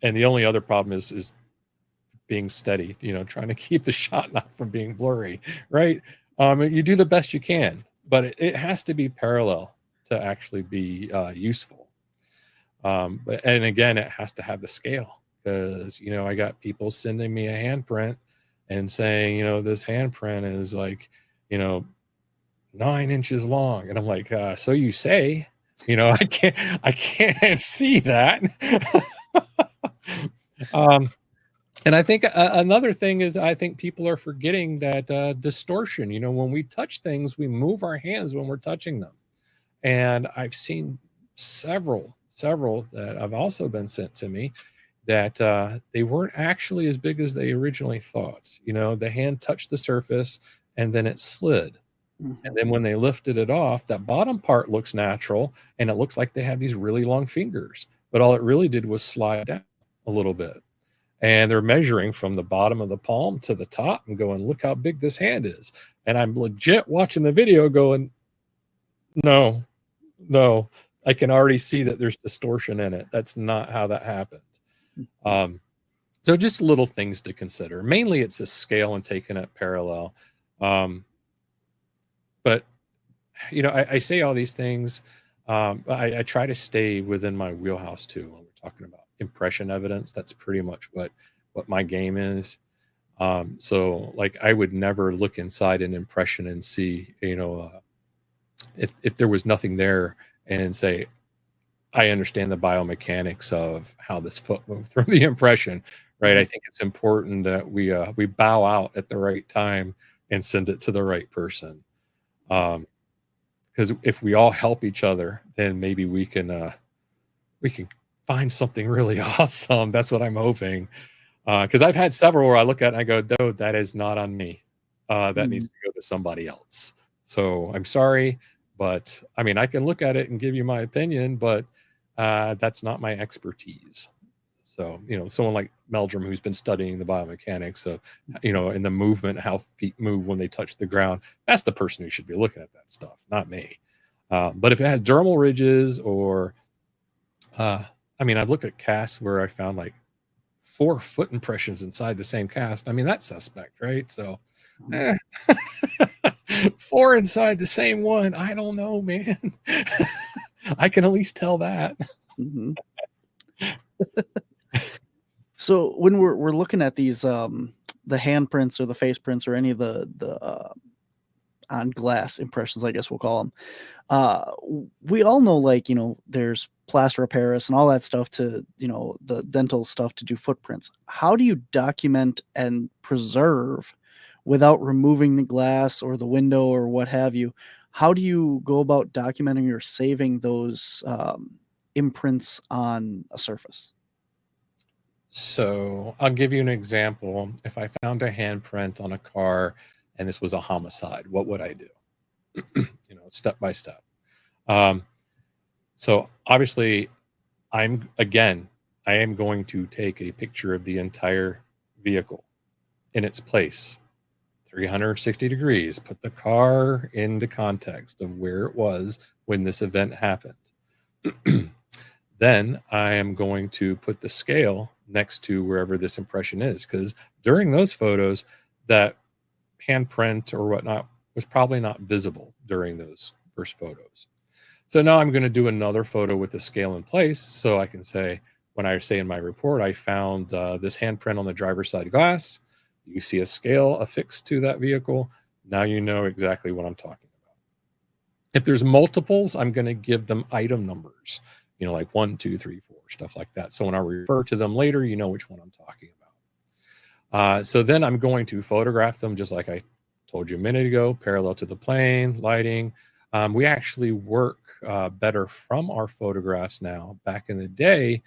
the only other problem is being steady, trying to keep the shot not from being blurry, right? You do the best you can, but it has to be parallel to actually be useful. And again, it has to have the scale, because, you know, I got people sending me a handprint and saying, you know, this handprint is like, you know, 9 inches long. And I'm like, so you say, you know, I can't see that. And I think another thing is, I think people are forgetting that distortion. You know, when we touch things, we move our hands when we're touching them. And I've seen several that have also been sent to me that they weren't actually as big as they originally thought. You know, the hand touched the surface and then it slid. And then when they lifted it off, that bottom part looks natural and it looks like they have these really long fingers, but all it really did was slide down a little bit. And they're measuring from the bottom of the palm to the top and going, look how big this hand is. And I'm legit watching the video going, no, I can already see that there's distortion in it. That's not how that happened. So just little things to consider. Mainly it's a scale and taking it parallel. But, you know, I say all these things. I try to stay within my wheelhouse too when we're talking about impression evidence. That's pretty much what my game is. So like I would never look inside an impression and see, you know, if there was nothing there and say, I understand the biomechanics of how this foot moved through the impression, right? I think it's important that we bow out at the right time and send it to the right person. Because if we all help each other, then maybe we can find something really awesome. That's what I'm hoping. Because I've had several where I look at it and I go, no, that is not on me. That needs to go to somebody else. So I'm sorry, but I mean, I can look at it and give you my opinion, but that's not my expertise. So, you know, someone like Meldrum, who's been studying the biomechanics of, you know, in the movement, how feet move when they touch the ground, that's the person who should be looking at that stuff, not me. But if it has dermal ridges or, I mean, I've looked at casts where I found like 4 foot impressions inside the same cast. I mean, that's suspect, right? So 4 inside the same one. I don't know, man. I can at least tell that. Mm-hmm. So when we're looking at these the handprints or the face prints or any of the on glass impressions, I guess we'll call them, we all know, like, you know, there's plaster of Paris and all that stuff to, you know, the dental stuff to do footprints. How do you document and preserve without removing the glass or the window or what have you? How do you go about documenting or saving those imprints on a surface? So I'll give you an example. If I found a handprint on a car and this was a homicide, what would I do? You know, step by step. So obviously I am going to take a picture of the entire vehicle in its place, 360 degrees, put the car in the context of where it was when this event happened. Then I am going to put the scale next to wherever this impression is, because during those photos, that handprint or whatnot was probably not visible during those first photos. So now I'm going to do another photo with the scale in place, so I can say, when I say in my report, I found this handprint on the driver's side glass. You see a scale affixed to that vehicle. Now you know exactly what I'm talking about. If there's multiples, I'm going to give them item numbers, you know, like 1, 2, 3, 4, stuff like that. So when I refer to them later, you know which one I'm talking about. So then I'm going to photograph them just like I told you a minute ago, parallel to the plane, lighting. We actually work better from our photographs now. Back in the day,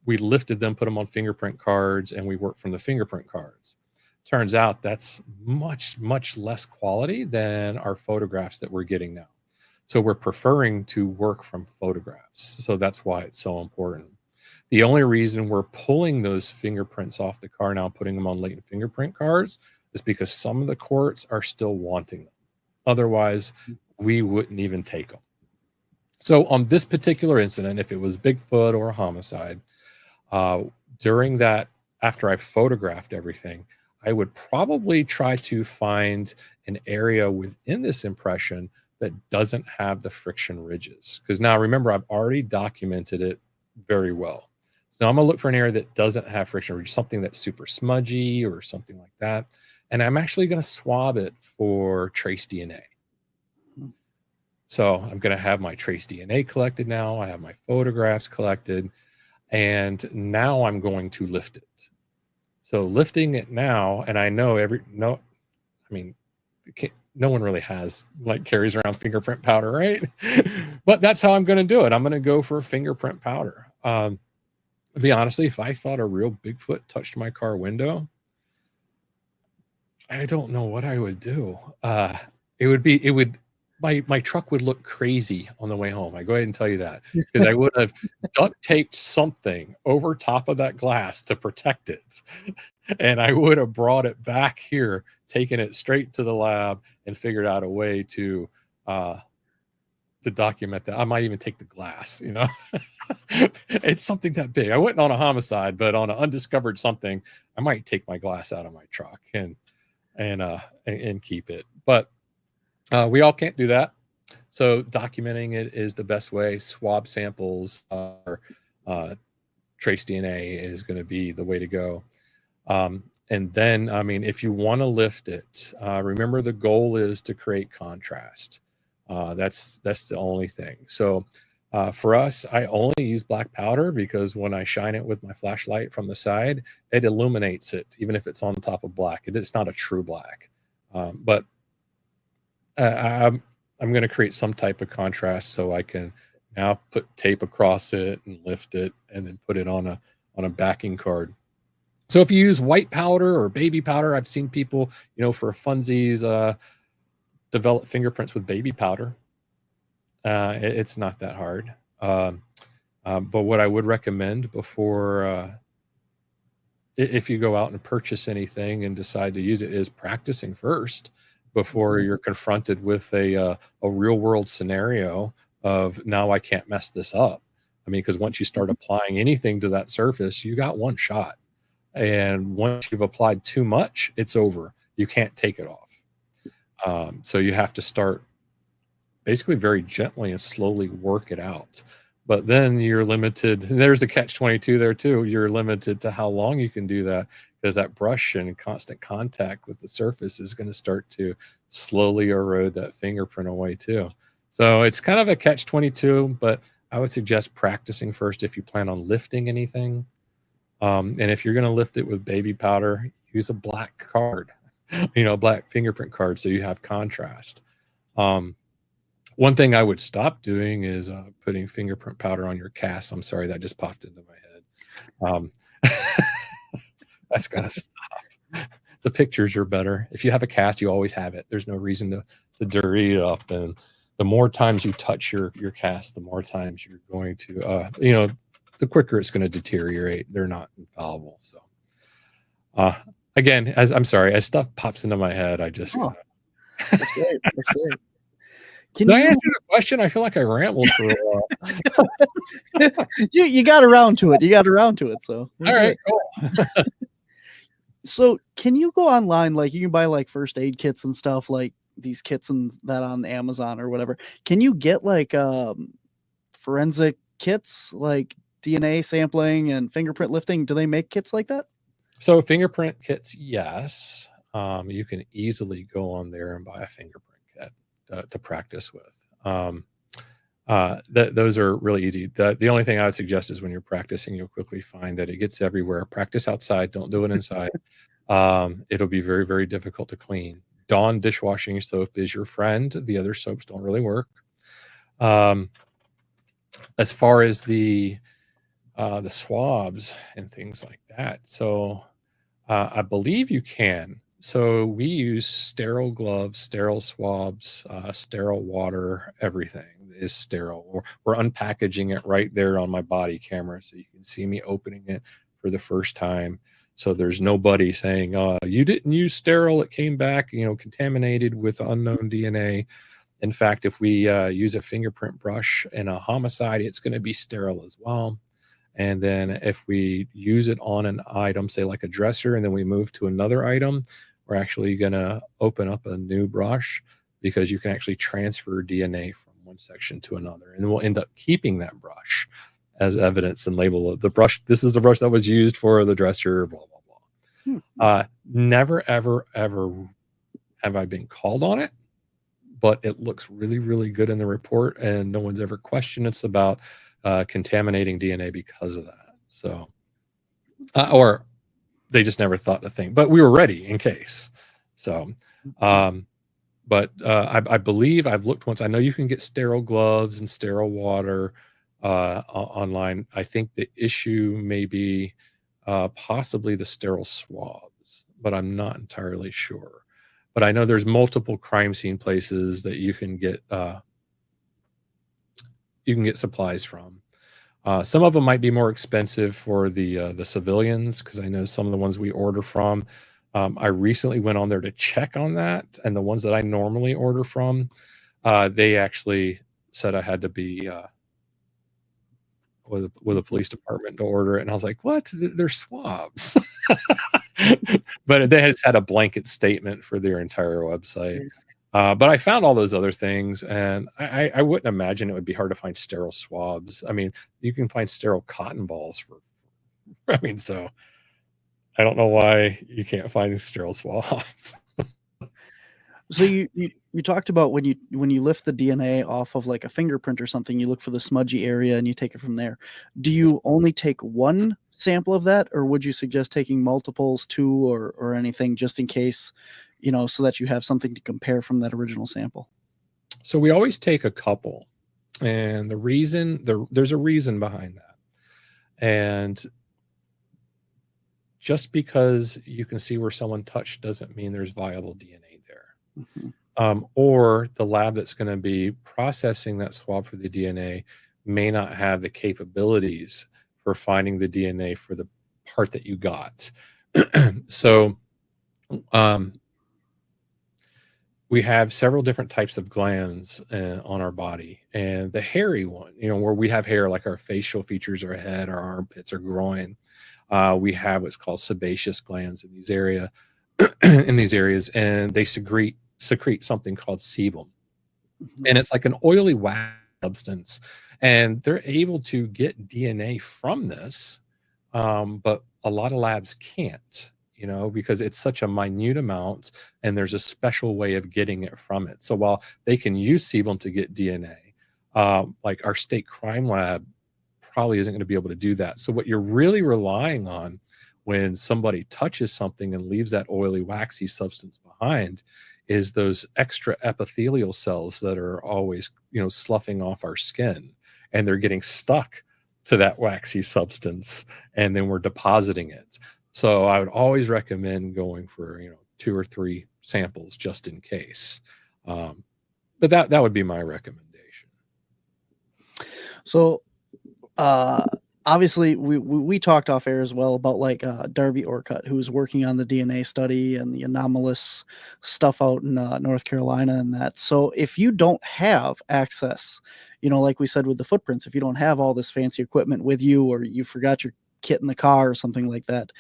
we lifted them, put them on fingerprint cards, and we worked from the fingerprint cards. Turns out that's much, much less quality than our photographs that we're getting now. So we're preferring to work from photographs. So that's why it's so important. The only reason we're pulling those fingerprints off the car now, putting them on latent fingerprint cards, is because some of the courts are still wanting them. Otherwise, we wouldn't even take them. So on this particular incident, if it was Bigfoot or a homicide, during that, after I photographed everything, I would probably try to find an area within this impression that doesn't have the friction ridges. Because now remember, I've already documented it very well. So now I'm gonna look for an area that doesn't have friction ridges, something that's super smudgy or something like that. And I'm actually gonna swab it for trace DNA. So I'm gonna have my trace DNA collected now. I have my photographs collected, and now I'm going to lift it. So lifting it now, and I know no one really has carries around fingerprint powder, right? But that's how I'm going to do it. I'm going to go for a fingerprint powder. To be honestly, if I thought a real Bigfoot touched my car window, I don't know what I would do. My truck would look crazy on the way home. I go ahead and tell you that, because I would have duct taped something over top of that glass to protect it. And I would have brought it back here, taken it straight to the lab, and figured out a way to document that. I might even take the glass, It's something that big. I wouldn't on a homicide, but on an undiscovered something, I might take my glass out of my truck and keep it. But we all can't do that. So documenting it is the best way. Swab samples or trace DNA is going to be the way to go. And then, if you want to lift it, remember the goal is to create contrast. That's the only thing. So for us, I only use black powder because when I shine it with my flashlight from the side, it illuminates it, even if it's on top of black. It's not a true black. But I'm going to create some type of contrast so I can now put tape across it and lift it and then put it on a backing card. So if you use white powder or baby powder, I've seen people, for funsies, develop fingerprints with baby powder. It's not that hard. But what I would recommend before, if you go out and purchase anything and decide to use it, is practicing first before you're confronted with a real world scenario of, now I can't mess this up. Because once you start applying anything to that surface, you got one shot. And once you've applied too much, it's over. You can't take it off. So you have to start basically very gently and slowly work it out. But then you're limited. There's the catch-22 there too. You're limited to how long you can do that, because that brush and constant contact with the surface is going to start to slowly erode that fingerprint away too. So it's kind of a catch-22, but I would suggest practicing first if you plan on lifting anything. And if you're going to lift it with baby powder, use a black card, black fingerprint card, so you have contrast. One thing I would stop doing is putting fingerprint powder on your cast. I'm sorry, that just popped into my head. That's got to stop. The pictures are better. If you have a cast, you always have it. There's no reason to dirty it up. And the more times you touch your cast, the more times you're going to, the quicker it's going to deteriorate. They're not infallible. So, again, as stuff pops into my head, I just. Oh, that's great. That's great. Did I answer the question? I feel like I rambled for a while. You got around to it. So. All right, cool. So can you go online? You can buy first aid kits and stuff, like these kits and that on Amazon or whatever. Can you get forensic kits, like DNA sampling and fingerprint lifting? Do they make kits like that? So fingerprint kits, yes. You can easily go on there and buy a fingerprint kit to practice with. Those are really easy. The only thing I would suggest is when you're practicing, you'll quickly find that it gets everywhere. Practice outside. Don't do it inside. It'll be very, very difficult to clean. Dawn dishwashing soap is your friend. The other soaps don't really work. As far as the swabs and things like that. So I believe you can. So we use sterile gloves, sterile swabs, sterile water, everything is sterile. We're unpackaging it right there on my body camera, so you can see me opening it for the first time. So there's nobody saying, you didn't use sterile, it came back, contaminated with unknown DNA. In fact, if we use a fingerprint brush in a homicide, it's going to be sterile as well. And then if we use it on an item, say like a dresser, and then we move to another item, we're actually going to open up a new brush. because you can actually transfer DNA from one section to another, and we'll end up keeping that brush as evidence and label of the brush. This is the brush that was used for the dresser, blah, blah, blah. Never, ever, ever have I been called on it, but it looks really, really good in the report, and no one's ever questioned us about contaminating DNA because of that. So, or they just never thought to think, but we were ready in case. So, but I believe I've looked once. I know you can get sterile gloves and sterile water online. I think the issue may be possibly the sterile swabs, but I'm not entirely sure. But I know there's multiple crime scene places that you can get supplies from. Some of them might be more expensive for the civilians, because I know some of the ones we order from. I recently went on there to check on that, and the ones that I normally order from, they actually said I had to be with a police department to order it, and I was like, "What? They're swabs." But they just had a blanket statement for their entire website. But I found all those other things, and I wouldn't imagine it would be hard to find sterile swabs. I mean, you can find sterile cotton balls for. I mean, so I don't know why you can't find sterile swabs. So you talked about when you lift the DNA off of like a fingerprint or something, you look for the smudgy area and you take it from there. Do you only take one sample of that, or would you suggest taking multiples, two, or anything, just in case, so that you have something to compare from that original sample? So we always take a couple, and there's a reason behind that. And just because you can see where someone touched doesn't mean there's viable DNA there. Mm-hmm. Or the lab that's going to be processing that swab for the DNA may not have the capabilities for finding the DNA for the part that you got. So we have several different types of glands on our body, and the hairy one, where we have hair, like our facial features, our head, our armpits, our groin, we have what's called sebaceous glands in these areas, and they secrete something called sebum, and it's like an oily wax substance, and they're able to get DNA from this, but a lot of labs can't. Because it's such a minute amount, and there's a special way of getting it from it. So while they can use sebum to get DNA, like our state crime lab probably isn't going to be able to do that. So what you're really relying on when somebody touches something and leaves that oily, waxy substance behind is those extra epithelial cells that are always, sloughing off our skin, and they're getting stuck to that waxy substance, and then we're depositing it. So I would always recommend going for, 2 or 3 samples just in case. But that would be my recommendation. So obviously we talked off air as well about like Darby Orcutt, who's working on the DNA study and the anomalous stuff out in North Carolina and that. So if you don't have access, like we said with the footprints, if you don't have all this fancy equipment with you, or you forgot your kit in the car or something like that,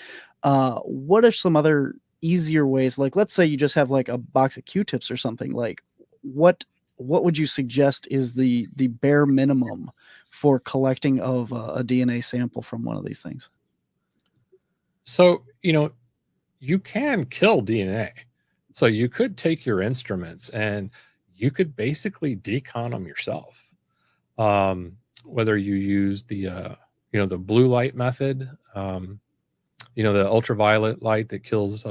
what are some other easier ways? Like, let's say you just have like a box of Q-tips or something. Like, what would you suggest is the bare minimum for collecting of a DNA sample from one of these things? So, you can kill DNA. So you could take your instruments and you could basically decon them yourself. Whether you use the blue light method, the ultraviolet light that kills,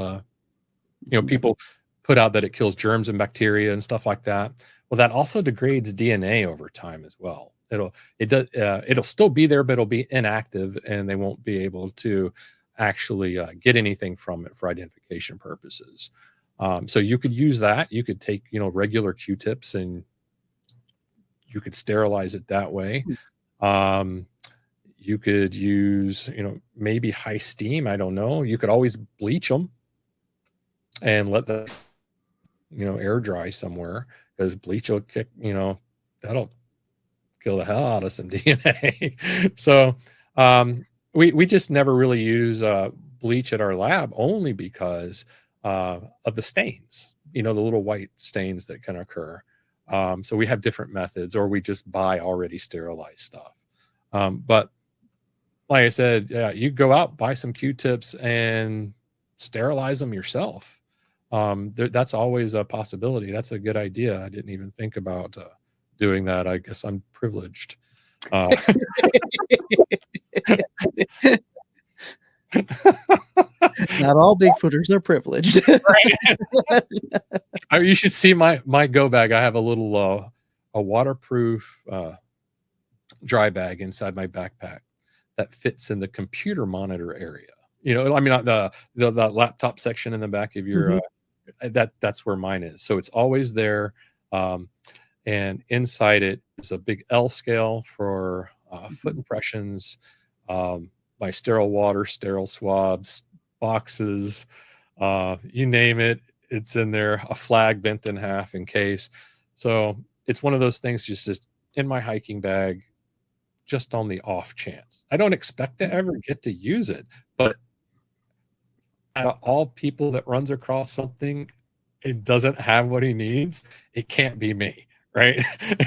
people put out that it kills germs and bacteria and stuff like that. Well, that also degrades DNA over time as well. It'll still be there, but it'll be inactive, and they won't be able to actually get anything from it for identification purposes. So you could use that. You could take, regular Q-tips, and you could sterilize it that way. You could use, maybe high steam. I don't know. You could always bleach them and let the, air dry somewhere, because bleach will kick, that'll kill the hell out of some DNA. So we just never really use bleach at our lab, only because of the stains. the little white stains that can occur. So we have different methods, or we just buy already sterilized stuff. But like I said, yeah, you go out, buy some Q-tips and sterilize them yourself. That's always a possibility. That's a good idea. I didn't even think about doing that. I guess I'm privileged. Not all Bigfooters are privileged. You should see my go bag. I have a little a waterproof dry bag inside my backpack that fits in the computer monitor area. I mean, the laptop section in the back of your that's where mine is. So it's always there. And inside it is a big L scale for foot impressions, my sterile water, sterile swabs, boxes, you name it, it's in there. A flag bent in half in case. So it's one of those things just in my hiking bag, just on the off chance. I don't expect to ever get to use it, but out of all people that runs across something, it doesn't have what he needs, it can't be me, right?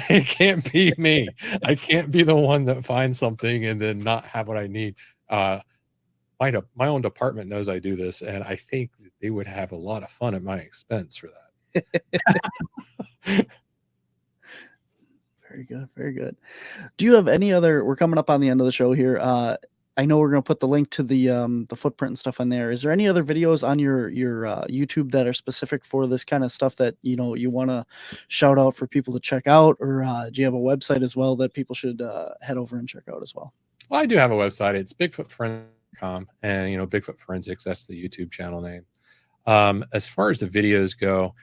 It can't be me. I can't be the one that finds something and then not have what I need. My own department knows I do this, and I think that they would have a lot of fun at my expense for that. Very good. Very good. Do you have any other, we're coming up on the end of the show here. I know we're going to put the link to the footprint and stuff on there. Is there any other videos on your YouTube that are specific for this kind of stuff that, you want to shout out for people to check out, or do you have a website as well that people should head over and check out as well? Well, I do have a website. It's bigfootforensics.com, and Bigfoot Forensics, that's the YouTube channel name. As far as the videos go,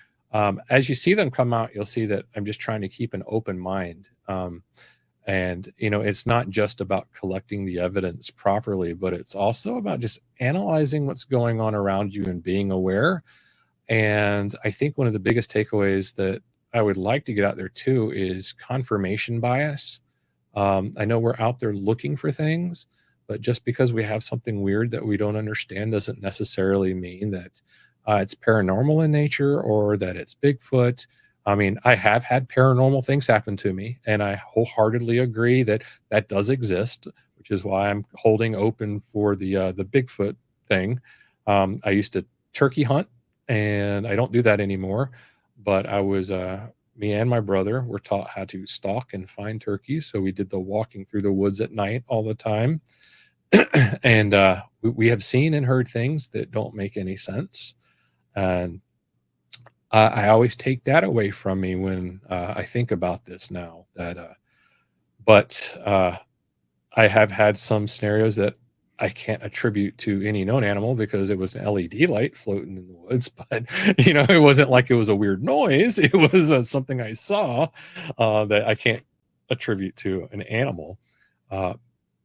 as you see them come out, you'll see that I'm just trying to keep an open mind. And, it's not just about collecting the evidence properly, but it's also about just analyzing what's going on around you and being aware. And I think one of the biggest takeaways that I would like to get out there too is confirmation bias. I know we're out there looking for things, but just because we have something weird that we don't understand doesn't necessarily mean that it's paranormal in nature or that it's Bigfoot. I mean, I have had paranormal things happen to me, and I wholeheartedly agree that that does exist, which is why I'm holding open for the Bigfoot thing. I used to turkey hunt, and I don't do that anymore, but I was me and my brother were taught how to stalk and find turkeys, so we did the walking through the woods at night all the time. And we have seen and heard things that don't make any sense, and I always take that away from me when I think about this now. But I have had some scenarios that I can't attribute to any known animal because it was an LED light floating in the woods. But it wasn't like it was a weird noise. It was something I saw that I can't attribute to an animal.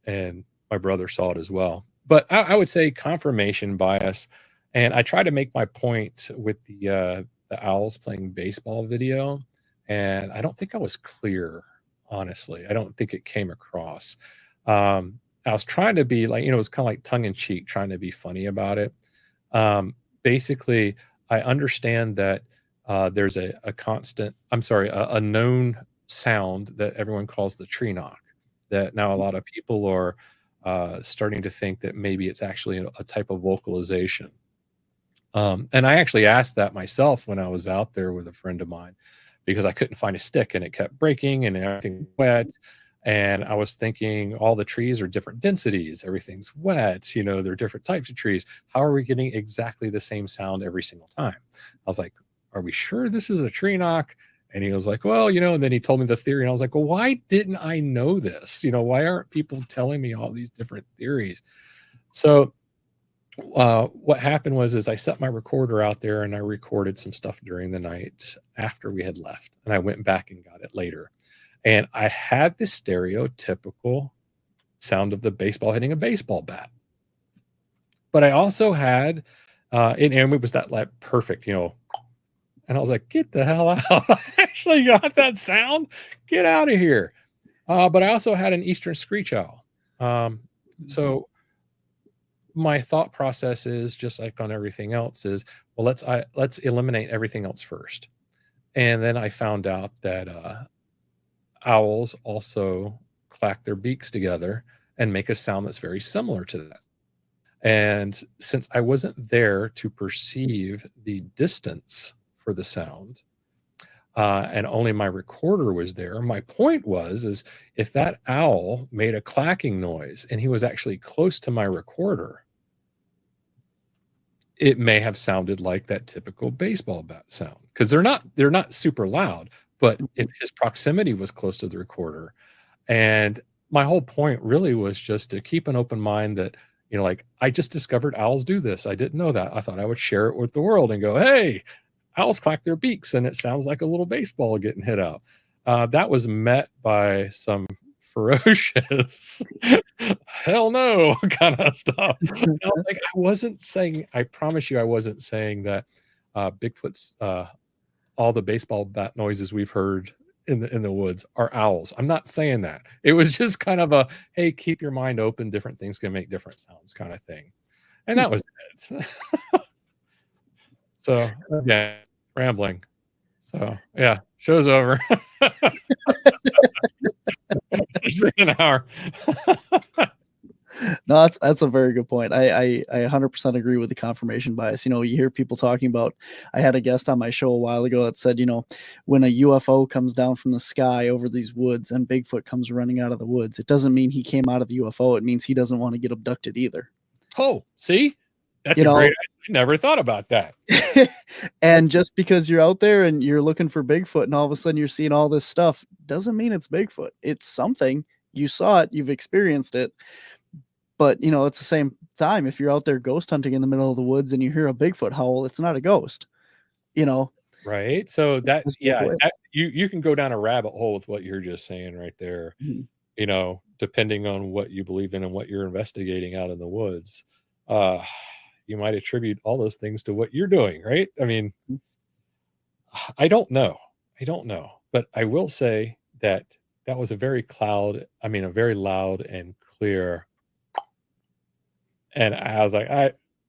And my brother saw it as well. But I would say confirmation bias. And I try to make my point with the owls playing baseball video, and I don't think I was clear, honestly. I don't think it came across. I was trying to be like, it was kind of like tongue in cheek, trying to be funny about it. Basically, I understand that there's a known sound that everyone calls the tree knock, that now a lot of people are starting to think that maybe it's actually a type of vocalization. And I actually asked that myself when I was out there with a friend of mine, because I couldn't find a stick and it kept breaking and everything was wet. And I was thinking all the trees are different densities. Everything's wet. They're different types of trees. How are we getting exactly the same sound every single time? I was like, are we sure this is a tree knock? And he was like, well, and then he told me the theory. And I was like, well, why didn't I know this? Why aren't people telling me all these different theories? So what happened was I set my recorder out there and I recorded some stuff during the night after we had left, and I went back and got it later, and I had the stereotypical sound of the baseball hitting a baseball bat, but I also had and it was that like perfect, and I was like, get the hell out. I actually got that sound, get out of here. But I also had an eastern screech owl. So my thought process is just like on everything else is, well, let's eliminate everything else first. And then I found out that owls also clack their beaks together and make a sound that's very similar to that. And since I wasn't there to perceive the distance for the sound, and only my recorder was there, my point is if that owl made a clacking noise and he was actually close to my recorder, it may have sounded like that typical baseball bat sound, because they're not super loud, but if his proximity was close to the recorder. And my whole point really was just to keep an open mind that, like, I just discovered owls do this. I didn't know that. I thought I would share it with the world and go, hey, owls clack their beaks and it sounds like a little baseball getting hit out. That was met by some ferocious hell no kind of stuff. Like, I promise you, I wasn't saying that Bigfoot's all the baseball bat noises we've heard in the woods are owls. I'm not saying that. It was just kind of a, hey, keep your mind open, different things can make different sounds kind of thing. And that was it. So yeah, rambling. So yeah, show's over. It's been an hour. No, that's a very good point. I 100% agree with the confirmation bias. You hear people talking about, I had a guest on my show a while ago that said, when a UFO comes down from the sky over these woods and Bigfoot comes running out of the woods, it doesn't mean he came out of the UFO. It means he doesn't want to get abducted either. Oh, see? That's great. I never thought about that. And just because you're out there and you're looking for Bigfoot and all of a sudden you're seeing all this stuff doesn't mean it's Bigfoot. It's something. You saw it, you've experienced it. But, it's the same time. If you're out there ghost hunting in the middle of the woods and you hear a Bigfoot howl, it's not a ghost, Right. So that, you can go down a rabbit hole with what you're just saying right there, depending on what you believe in and what you're investigating out in the woods. You might attribute all those things to what you're doing, right? I mean, I don't know. But I will say that was a very loud and clear. And I was like,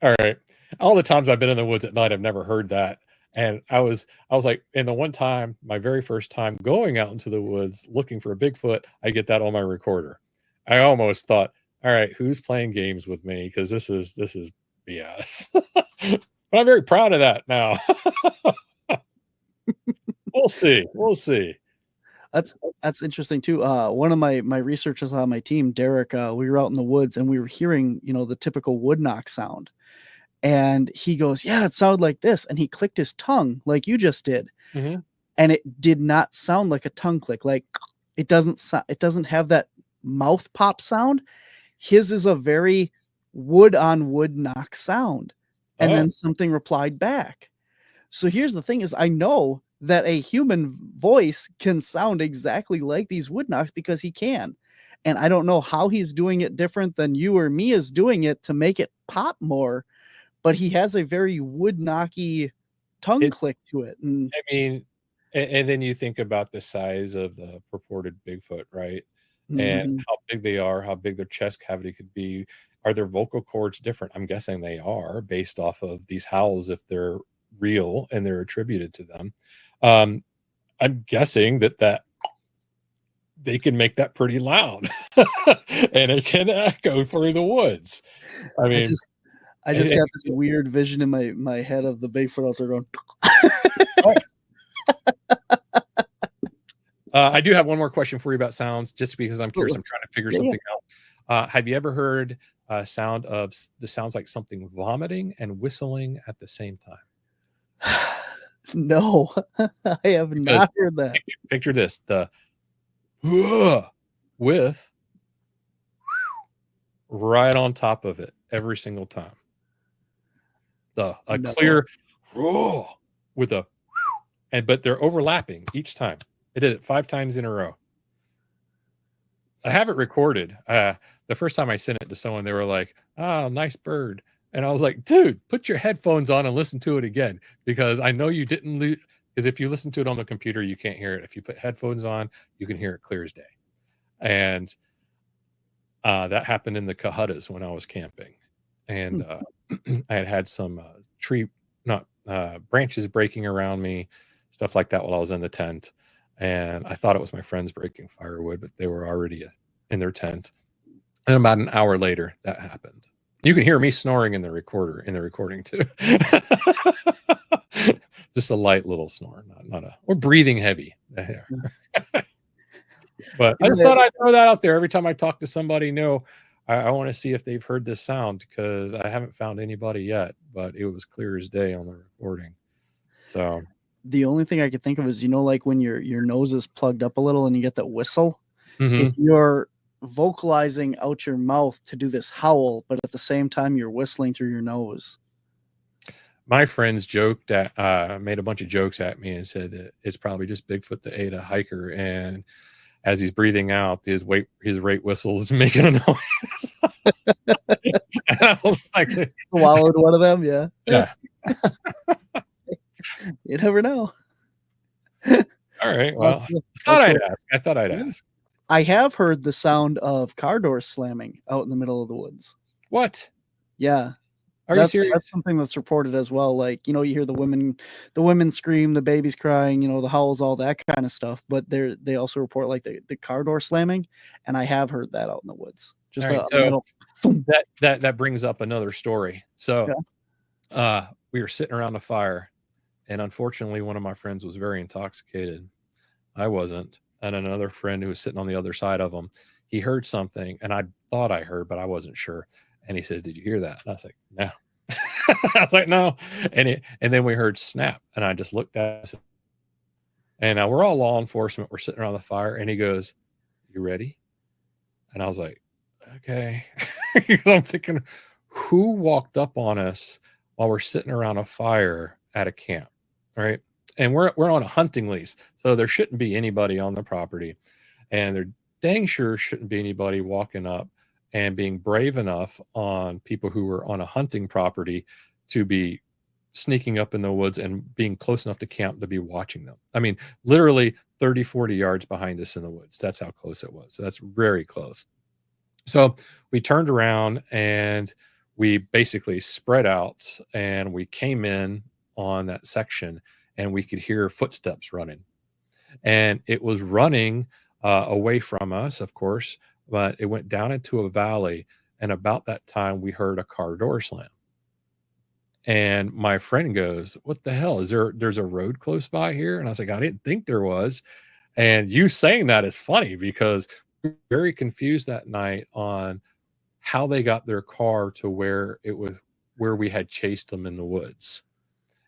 all right. All the times I've been in the woods at night, I've never heard that. And I was like, and the one time, my very first time going out into the woods looking for a Bigfoot, I get that on my recorder. I almost thought, all right, who's playing games with me? Because this is BS. But I'm very proud of that now. We'll see. That's interesting too. One of my researchers on my team, Derek, we were out in the woods and we were hearing, the typical wood knock sound. And he goes, yeah, it sounded like this. And he clicked his tongue like you just did. Mm-hmm. And it did not sound like a tongue click. Like it doesn't have that mouth pop sound. His is a very wood on wood knock sound. And then something replied back. So here's the thing is, I know that a human voice can sound exactly like these wood knocks because he can. And I don't know how he's doing it different than you or me is doing it to make it pop more, but he has a very wood knocky tongue click to it. And and then you think about the size of the purported Bigfoot, right? And how big they are, how big their chest cavity could be. Are their vocal cords different? I'm guessing they are, based off of these howls, if they're real and they're attributed to them. I'm guessing that they can make that pretty loud and it can echo through the woods. I mean, I just got this weird vision in my head of the Bigfoot out there going. I do have one more question for you about sounds, just because I'm curious. I'm trying to figure something out. Have you ever heard sounds like something vomiting and whistling at the same time? No, I have not heard that. Picture this: the with right on top of it every single time. Clear with a but they're overlapping each time. I did it 5 times in a row. I have it recorded. The first time I sent it to someone, they were like, "Oh, nice bird." And I was like, dude, put your headphones on and listen to it again, because I know you didn't lose. Because if you listen to it on the computer, you can't hear it. If you put headphones on, you can hear it clear as day. And that happened in the Cohuttas when I was camping. and I had some branches breaking around me, stuff like that while I was in the tent. And I thought it was my friends breaking firewood, but they were already in their tent. And about an hour later, that happened. You can hear me snoring in the recording too. Just a light little snore, or breathing heavy. But I just thought I'd throw that out there. Every time I talk to somebody new, I want to see if they've heard this sound, because I haven't found anybody yet, but it was clear as day on the recording. So the only thing I could think of is, like when your nose is plugged up a little and you get that whistle, if you're vocalizing out your mouth to do this howl, but at the same time you're whistling through your nose. My friends joked made a bunch of jokes at me and said that it's probably just Bigfoot that ate a hiker, and as he's breathing out, his rate whistle is making a noise. And I was like, swallowed one of them, yeah. Yeah. You never know. All right. Well, I thought I'd ask. I have heard the sound of car doors slamming out in the middle of the woods. What? Yeah. Are you serious? That's something that's reported as well. Like, you hear the women scream, the babies crying, the howls, all that kind of stuff. But they also report like the car door slamming, and I have heard that out in the woods. Just that brings up another story. So, we were sitting around a fire, and unfortunately, one of my friends was very intoxicated. I wasn't, and another friend who was sitting on the other side of him, he heard something, and I thought I heard, but I wasn't sure. And he says, "Did you hear that?" And I was like, "No." I was like, "No." And then we heard snap, and I just looked at it. And now we're all law enforcement. We're sitting around the fire, and he goes, "You ready?" And I was like, "Okay." I'm thinking, who walked up on us while we're sitting around a fire at a camp, right? And we're on a hunting lease, so there shouldn't be anybody on the property, and there dang sure shouldn't be anybody walking up and being brave enough on people who were on a hunting property to be sneaking up in the woods and being close enough to camp to be watching them. I mean, literally 30, 40 yards behind us in the woods. That's how close it was. So that's very close. So we turned around and we basically spread out, and we came in on that section, and we could hear footsteps running. And it was running away from us, of course, but it went down into a valley. And about that time, we heard a car door slam. And my friend goes, "What the hell? There's a road close by here?" And I was like, "I didn't think there was." And you saying that is funny, because we were very confused that night on how they got their car to where we had chased them in the woods.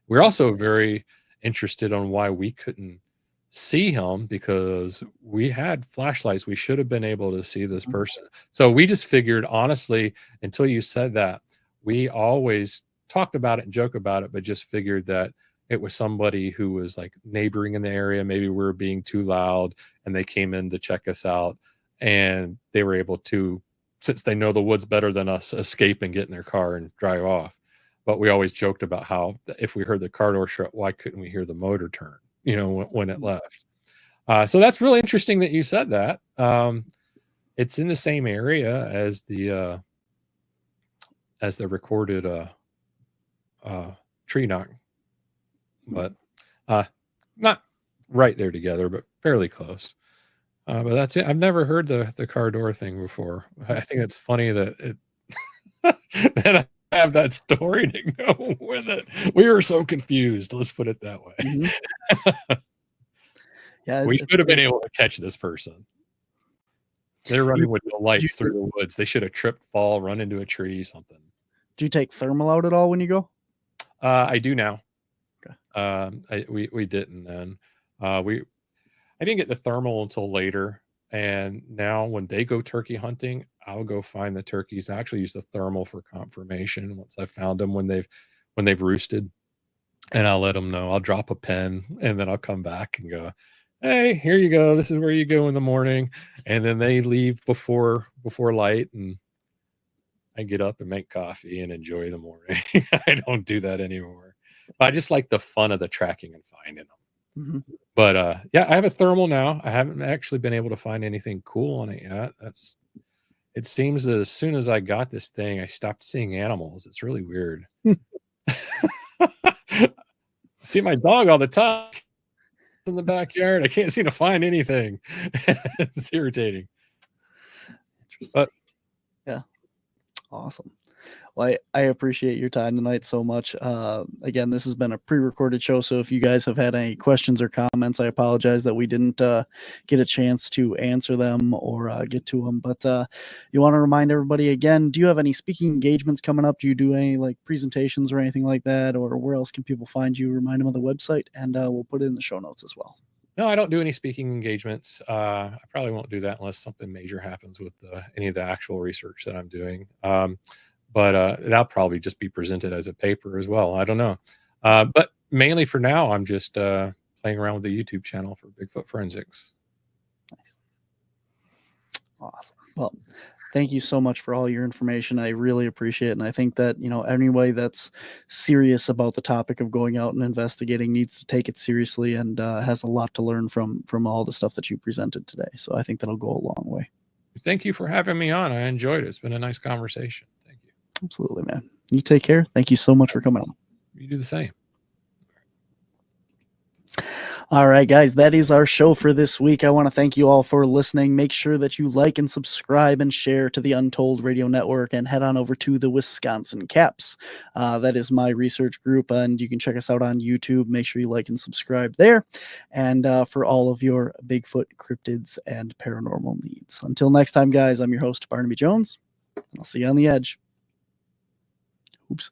We're also very interested on why we couldn't see him, because we had flashlights. We should have been able to see this person. So we just figured, honestly, until you said that, we always talked about it and joke about it, but just figured that it was somebody who was like neighboring in the area. Maybe we were being too loud and they came in to check us out, and they were able to, since they know the woods better than us, escape and get in their car and drive off. But we always joked about how if we heard the car door shut, why couldn't we hear the motor turn, when it left? So that's really interesting that you said that. It's in the same area as the recorded tree knock, but not right there together, but fairly close. But that's it. I've never heard the car door thing before. I think it's funny that that I have that story to go with it. We were so confused. Let's put it that way. Mm-hmm. Yeah, we should have been able to catch this person. They're running with the lights through the woods. They should have tripped, fall, run into a tree, something. Do you take thermal out at all when you go? I do now. Okay. We didn't then. I didn't get the thermal until later. And now when they go turkey hunting, I'll go find the turkeys. I actually use the thermal for confirmation once I found them when they've roosted, and I'll let them know. I'll drop a pin, and then I'll come back and go, "Hey, here you go. This is where you go in the morning." And then they leave before light, and I get up and make coffee and enjoy the morning. I don't do that anymore. I just like the fun of the tracking and finding them. Mm-hmm. But yeah, I have a thermal now. I haven't actually been able to find anything cool on it yet. it seems that as soon as I got this thing, I stopped seeing animals. It's really weird. I see my dog all the time in the backyard. I can't seem to find anything. It's irritating. But yeah, awesome. Well, I appreciate your time tonight so much. Again, this has been a pre-recorded show, so if you guys have had any questions or comments, I apologize that we didn't get a chance to answer them or get to them. But you want to remind everybody again, do you have any speaking engagements coming up? Do you do any like presentations or anything like that? Or where else can people find you? Remind them of the website, and we'll put it in the show notes as well. No, I don't do any speaking engagements. I probably won't do that unless something major happens with any of the actual research that I'm doing. But that'll probably just be presented as a paper as well. I don't know. But mainly for now, I'm just playing around with the YouTube channel for Bigfoot Forensics. Nice. Awesome. Well, thank you so much for all your information. I really appreciate it. And I think that, you know, anybody that's serious about the topic of going out and investigating needs to take it seriously and has a lot to learn from all the stuff that you presented today. So I think that'll go a long way. Thank you for having me on. I enjoyed it. It's been a nice conversation. Thank you. Absolutely, man. You take care. Thank you so much for coming on. You do the same. All right, guys, that is our show for this week. I want to thank you all for listening. Make sure that you like and subscribe and share to the Untold Radio Network, and head on over to the Wisconsin Caps. That is my research group, and you can check us out on YouTube. Make sure you like and subscribe there, and for all of your Bigfoot, cryptids, and paranormal needs. Until next time, guys, I'm your host, Barnaby Jones, and I'll see you on the edge. Oops.